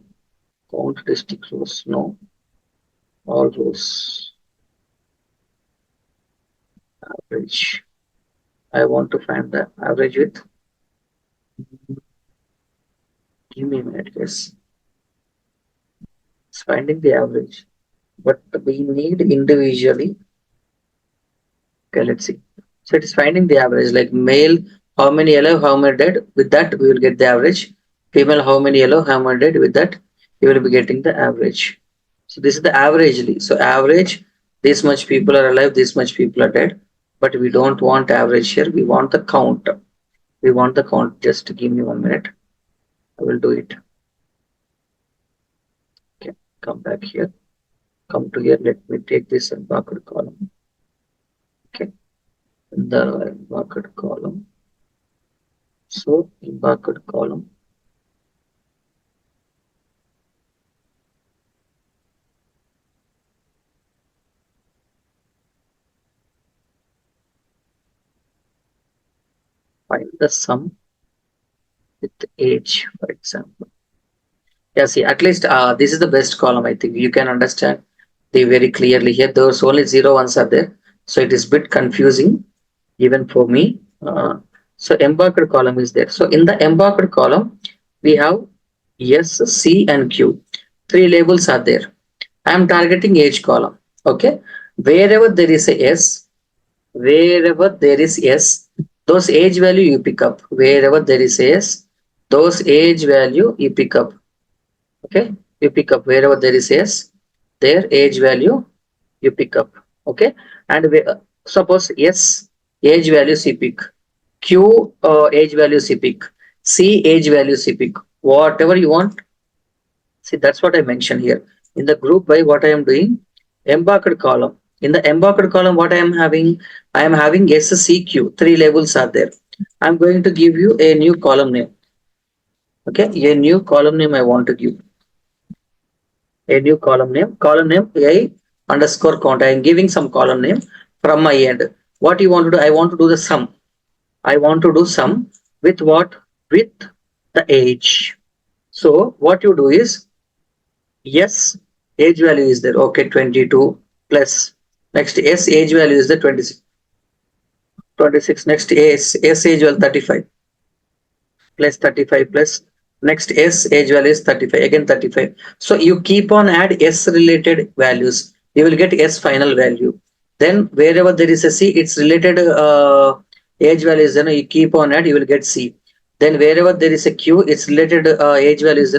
count district rows. No, all rows. Average. I want to find the average with. Give me a minute. Yes, it's finding the average. But we need individually. Okay, let's see. So it is finding the average. Like male, how many alive, how many dead. With that, we will get the average. Female, how many alive, how many dead. With that, you will be getting the average. So this is the averagely. So average, this much people are alive, this much people are dead. But we don't want average here. We want the count. We want the count. Just give me 1 minute. I will do it. Okay, come back here. Come to here. Let me take this embarked column. Okay, the embarked column. So embarked column. Find the sum with age, for example. Yeah, see, at least this is the best column. I think you can understand the very clearly here. Those only zero ones are there, so it is bit confusing even for me. So embarked column is there. So in the embarked column, we have S, C, and Q. Three labels are there. I am targeting age column. Okay, wherever there is a S, wherever there is S, those age value you pick up. Wherever there is S, those age value you pick up. Okay, you pick up wherever there is S, their age value you pick up. Okay, and suppose S age values you pick, Q age values you pick, C age values you pick, whatever you want. See, that's what I mentioned here. In the group by what I am doing, embarked column. In the embarked column, what I am having SCQ. Three labels are there. I'm going to give you a new column name. Okay, a new column name I want to give. A new column name A underscore count. I am giving some column name from my end. What you want to do? I want to do the sum. I want to do sum with what? With the age. So what you do is, yes, age value is there. Okay, 22 plus. Next, S age value is the 26. 26. Next, S age value 35 plus 35 plus. Next, S age value is 35. Again 35. So you keep on add S related values. You will get S final value. Then wherever there is a C, it's related age values. You keep on add, you will get C. Then wherever there is a Q, it's related age values.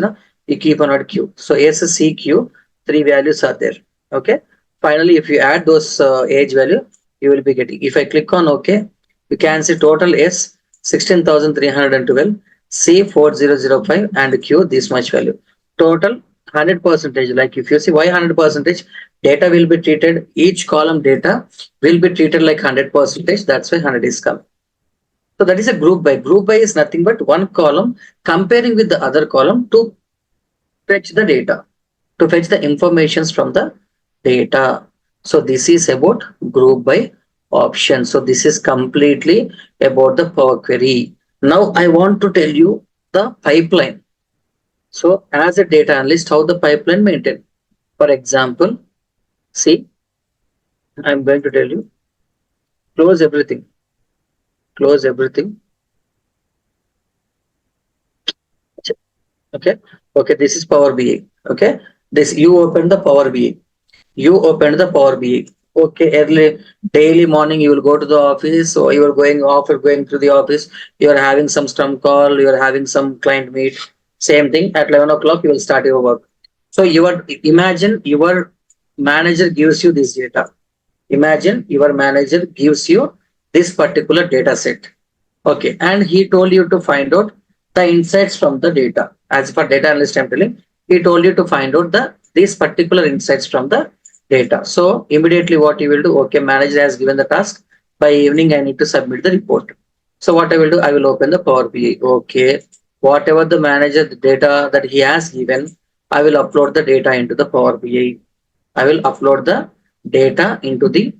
You keep on add Q. So S, C, Q, three values are there. Okay. Finally, if you add those age value, you will be getting. If I click on OK, you can see total S 16,312, C 4005, and Q this much value. Total 100 percentage. Like if you see why 100 percentage, data will be treated. Each column data will be treated like 100 percentage. That's why 100 is coming. So that is a group by. Group by is nothing but one column comparing with the other column to fetch the data, to fetch the informations from the data. So this is about group by option. So this is completely about the Power Query. Now I want to tell you the pipeline. So as a data analyst, how the pipeline maintained. For example, see, I'm going to tell you, close everything, close everything. Okay, okay, this is Power BI. Okay, this you open the Power BI. You open the Power BI. Okay, early daily morning you will go to the office, or you are going off or going to the office. You are having some scrum call. You are having some client meet. Same thing at 11 o'clock. You will start your work. So your imagine your manager gives you this data. Imagine your manager gives you this particular data set. Okay, and he told you to find out the insights from the data. As for data analyst, I'm telling, he told you to find out the these particular insights from the data. So immediately what you will do, okay, manager has given the task. By evening, I need to submit the report. So what I will do, I will open the Power BI. Okay, whatever the manager the data that he has given, I will upload the data into the Power BI. I will upload the data into the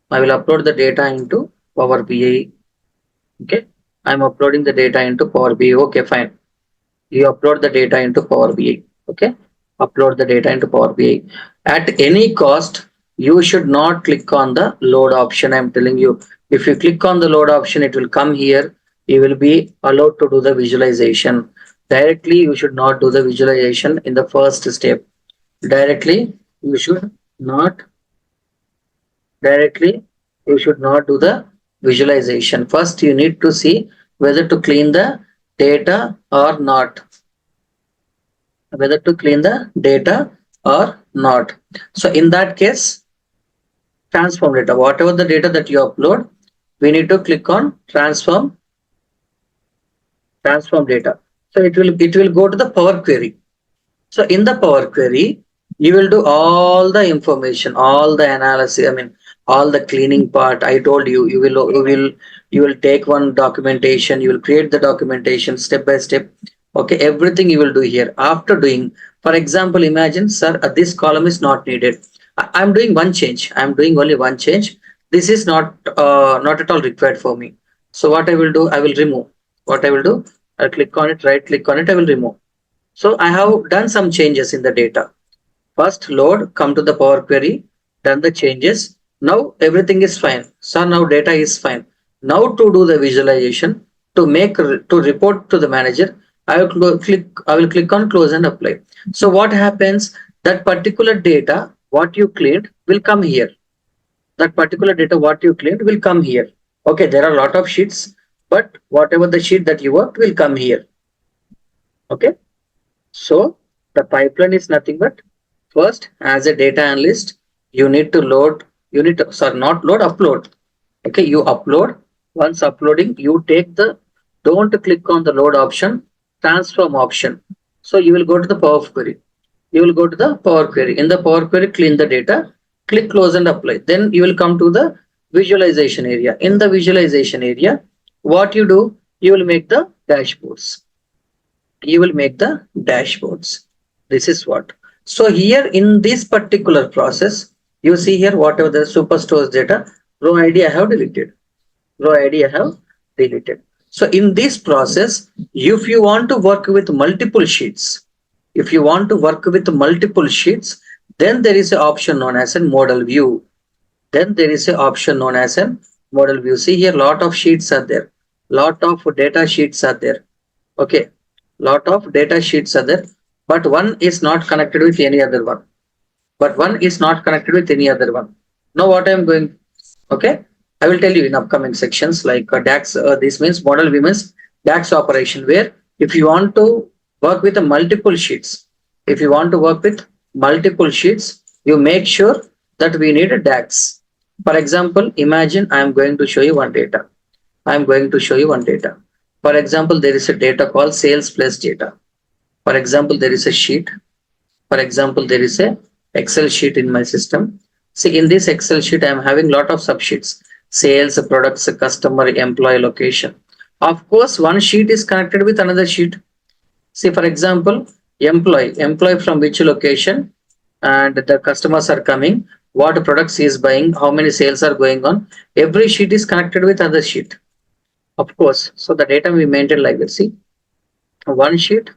I will upload the data into Power BI. Okay, I'm uploading the data into Power BI. Okay, fine. You upload the data into Power BI. Okay, upload the data into Power BI. At any cost, you should not click on the load option. I'm telling you, if you click on the load option, it will come here. You will be allowed to do the visualization. Directly, you should not do the visualization in the first step. Directly, you should not directly you should not do the visualization. First you need to see whether to clean the data or not, whether to clean the data or not. So in that case, transform data, whatever the data that you upload, we need to click on transform data. So it will go to the Power Query. So in the Power Query, you will do all the information, all the analysis. I mean, all the cleaning part. I told you, you will take one documentation. You will create the documentation step by step. Okay, everything you will do here. After doing, for example, imagine, sir, this column is not needed. I'm doing one change. I'm doing only one change. This is not at all required for me. So what I will do, I will remove. What I will do, I'll click on it, right click on it, I will remove. So I have done some changes in the data. First load, come to the Power Query, done the changes. Now everything is fine. So now data is fine. Now to do the visualization, to report to the manager, I will click on close and apply. So what happens? That particular data, what you cleaned, will come here. That particular data, what you cleaned, will come here. Okay, there are a lot of sheets, but whatever the sheet that you worked will come here. Okay. So the pipeline is nothing but, first, as a data analyst, you need to load, you need to, sorry, not load, upload. Okay, you upload. Once uploading, you take the, don't click on the load option, transform option. So you will go to the Power Query. You will go to the Power Query. In the Power Query, clean the data, click close and apply. Then you will come to the visualization area. In the visualization area, what you do, you will make the dashboards. You will make the dashboards. This is what. So here in this particular process, you see here whatever the superstores data, row id I have deleted, row id I have deleted. So in this process, if you want to work with multiple sheets, if you want to work with multiple sheets, then there is an option known as a model view. Then there is an option known as a model view. See here, lot of sheets are there, lot of data sheets are there. Okay, lot of data sheets are there, but one is not connected with any other one. But one is not connected with any other one. Now what I am going, okay, I will tell you in upcoming sections like DAX. This means model view means DAX operation, where if you want to work with multiple sheets, if you want to work with multiple sheets, you make sure that we need a DAX. For example, imagine I am going to show you one data. I am going to show you one data. For example, there is a data called sales plus data. For example, there is a sheet. For example, there is a Excel sheet in my system. See, in this Excel sheet, I am having lot of subsheets: sales, products, customer, employee, location. Of course, one sheet is connected with another sheet. See, for example, employee from which location, and the customers are coming, what products he is buying, how many sales are going on. Every sheet is connected with other sheet. Of course, so the data we maintain like this. See, one sheet,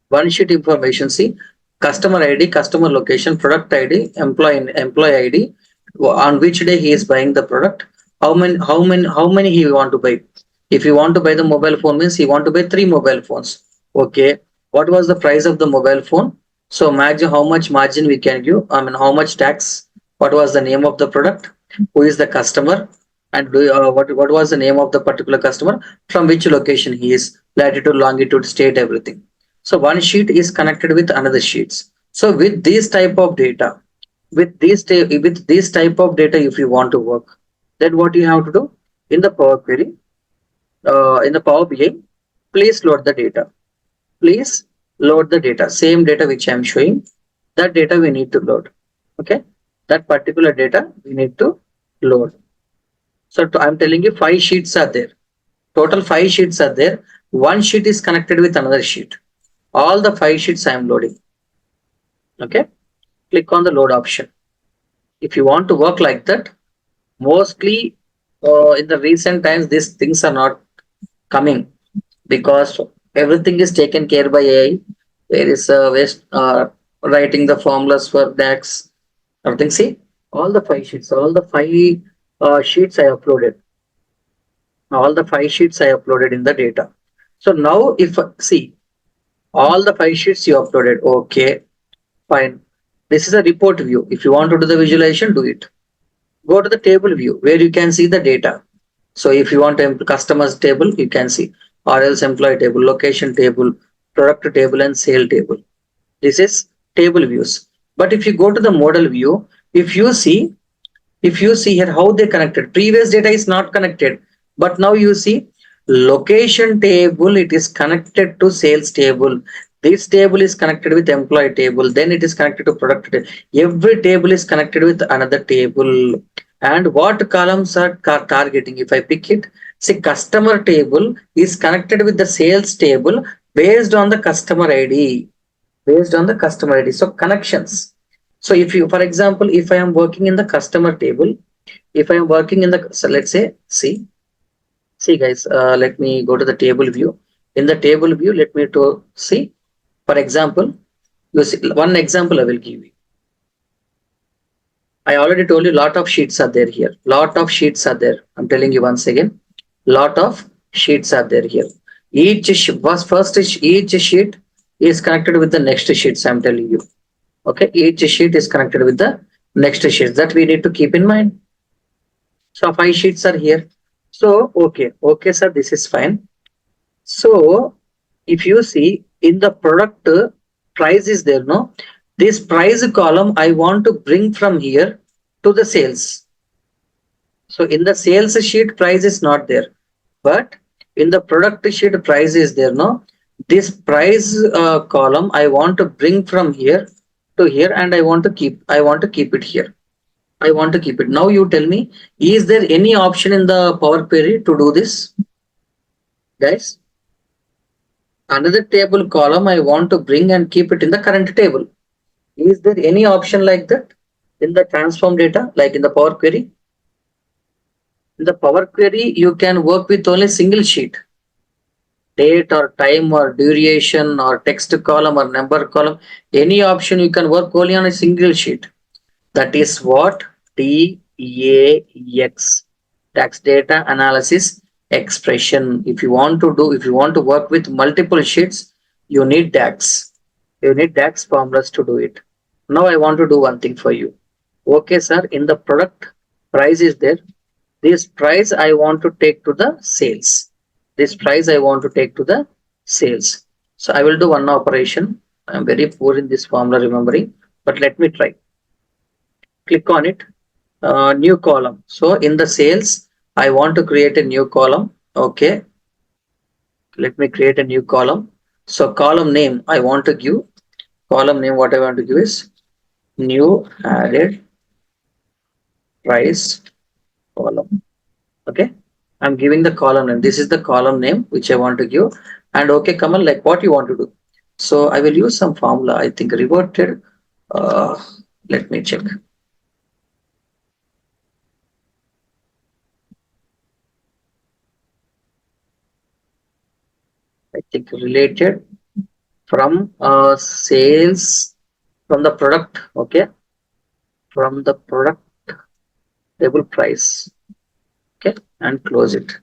one sheet information. See, customer ID, customer location, product ID, employee ID, on which day he is buying the product, how many he want to buy. If you want to buy the mobile phone, means he want to buy 3 mobile phones. Okay, what was the price of the mobile phone? So imagine how much margin we can give. I mean, how much tax? What was the name of the product? Who is the customer? And what was the name of the particular customer? From which location he is? Latitude, longitude, state, everything. So one sheet is connected with another sheets. So with this type of data, with this type of data, if you want to work, then what you have to do in the Power Query, in the Power BI, please load the data. Please load the data. Same data which I am showing, that data we need to load. Okay, that particular data we need to load. So I'm telling you, 5 sheets are there. Total 5 sheets are there. One sheet is connected with another sheet. All the 5 sheets I am loading. Okay, click on the load option. If you want to work like that, mostly in the recent times these things are not coming because everything is taken care by AI. There is a waste writing the formulas for DAX. Everything. See, all the five sheets I uploaded, all the 5 sheets I uploaded in the data. So now, if see all the 5 sheets you uploaded, okay, fine. This is a report view. If you want to do the visualization, do it. Go to the table view where you can see the data. So if you want to customers table, you can see, or else employee table, location table, product table, and sale table. This is table views. But if you go to the model view, if you see, here how they connected, previous data is not connected, but now you see location table, it is connected to sales table. This table is connected with employee table, then it is connected to product table. Every table is connected with another table. And what columns are targeting? If I pick it, see, customer table is connected with the sales table based on the customer id, based on the customer id. So connections. So if you, for example, if I am working in the customer table, if I am working in the, so let's say, see guys, let me go to the table view. In the table view, let me to see, for example, you see, one example I will give you. I already told you lot of sheets are there here. Lot of sheets are there. I'm telling you once again, lot of sheets are there here. Each sheet is connected with the next sheets. I'm telling you. Okay, each sheet is connected with the next sheet. That we need to keep in mind. So 5 sheets are here. So okay, sir, this is fine. So if you see in the product, price is there, no? This price column I want to bring from here to the sales. So in the sales sheet, price is not there, but in the product sheet, price is there, no? This price column I want to bring from here to here, and I want to keep it here. I want to keep it. Now you tell me, is there any option in the Power Query to do this, guys? Another table column I want to bring and keep it in the current table. Is there any option like that in the transform data, like in the Power Query? In the Power Query, you can work with only single sheet, date or time or duration or text column or number column. Any option you can work only on a single sheet. That is what DAX, tax data analysis expression. If you want to do, if you want to work with multiple sheets, you need DAX. You need DAX formulas to do it. Now I want to do one thing for you. Okay, sir, in the product, price is there. This price I want to take to the sales. This price I want to take to the sales. So I will do one operation. I'm very poor in this formula remembering, but let me try. Click on it, new column. So in the sales, I want to create a new column. Okay, let me create a new column. So column name I want to give, column name what I want to give is new added price column. Okay, I'm giving the column name. This is the column name which I want to give. And okay, Kamal, like what you want to do. So I will use some formula. I think reverted. Let me check. I think related from sales, from the product. Okay, from the product table price. Okay, and close it.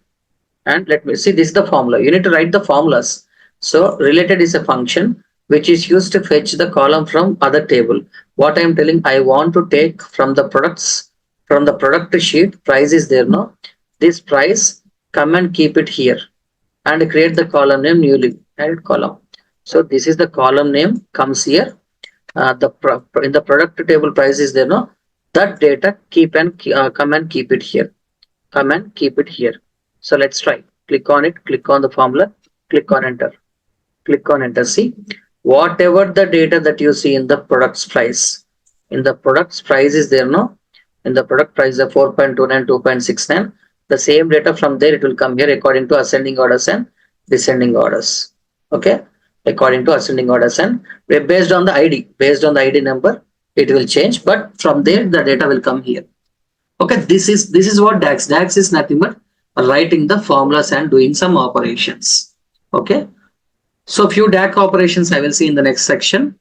And let me see, this is the formula. You need to write the formulas. So related is a function which is used to fetch the column from other table. What I am telling, I want to take from the products, from the product sheet, price is there, no? This price, come and keep it here and create the column name newly added column. So this is the column name comes here. In the product table price is there, no? That data keep and come and keep it here. Come and keep it here. So let's try. Click on it. Click on the formula. Click on enter. Click on enter. See, whatever the data that you see in the product's price, in the product's price is there, no? In the product price the 4.29, 2.69, the same data from there it will come here according to ascending orders and descending orders. Okay, according to ascending orders and based on the id, based on the id number it will change, but from there the data will come here. Okay, this is what DAX is nothing but writing the formulas and doing some operations. Okay, so few DAX operations I will see in the next section.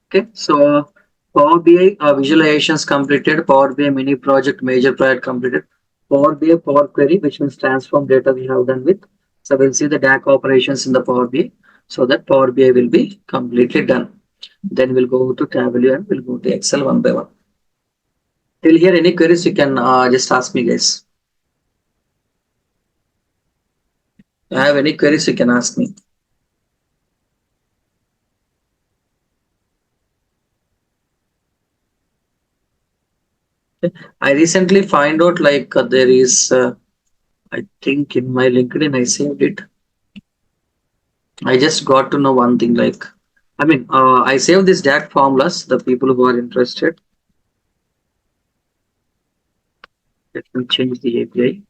Okay, so Power BI visualizations completed, Power BI mini project, major project completed, Power BI Power Query, which means transform data we have done with. So we'll see the DAX operations in the Power BI, so that Power BI will be completely done. Then we'll go to Tableau and we'll go to Excel one by one. Till here, any queries you can just ask me, guys. If you have any queries you can ask me. I recently find out like there is, I think in my LinkedIn I saved it. I just got to know one thing like, I mean, I saved this DAC formulas, the people who are interested. Let me change the API.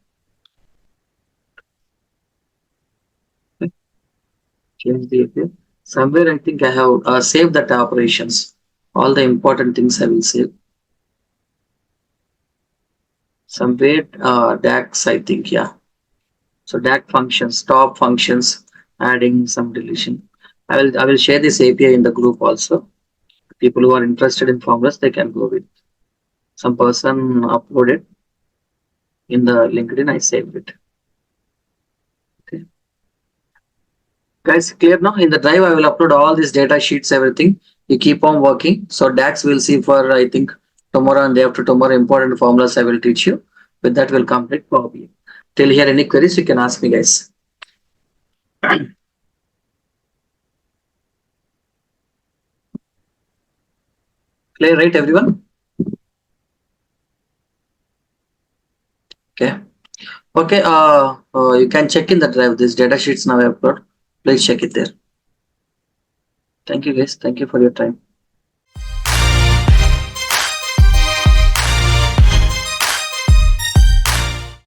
Okay, change the API. Somewhere I think I have saved that operations. All the important things I will save. Somewhere DAX, I think, yeah. So DAC functions, top functions, adding some deletion. I will share this API in the group also. People who are interested in formulas, they can go with. Some person uploaded in the LinkedIn, I saved it. Okay. Guys, clear now? In the drive, I will upload all these data sheets, everything. You keep on working. So DAX we'll see for, I think, tomorrow and day after tomorrow, important formulas I will teach you. With that, we'll complete Power BI. Till here, any queries, you can ask me, guys. Clear, right, everyone? Okay. Okay, you can check in the drive. These data sheets now I upload. Please check it there. Thank you, guys. Thank you for your time.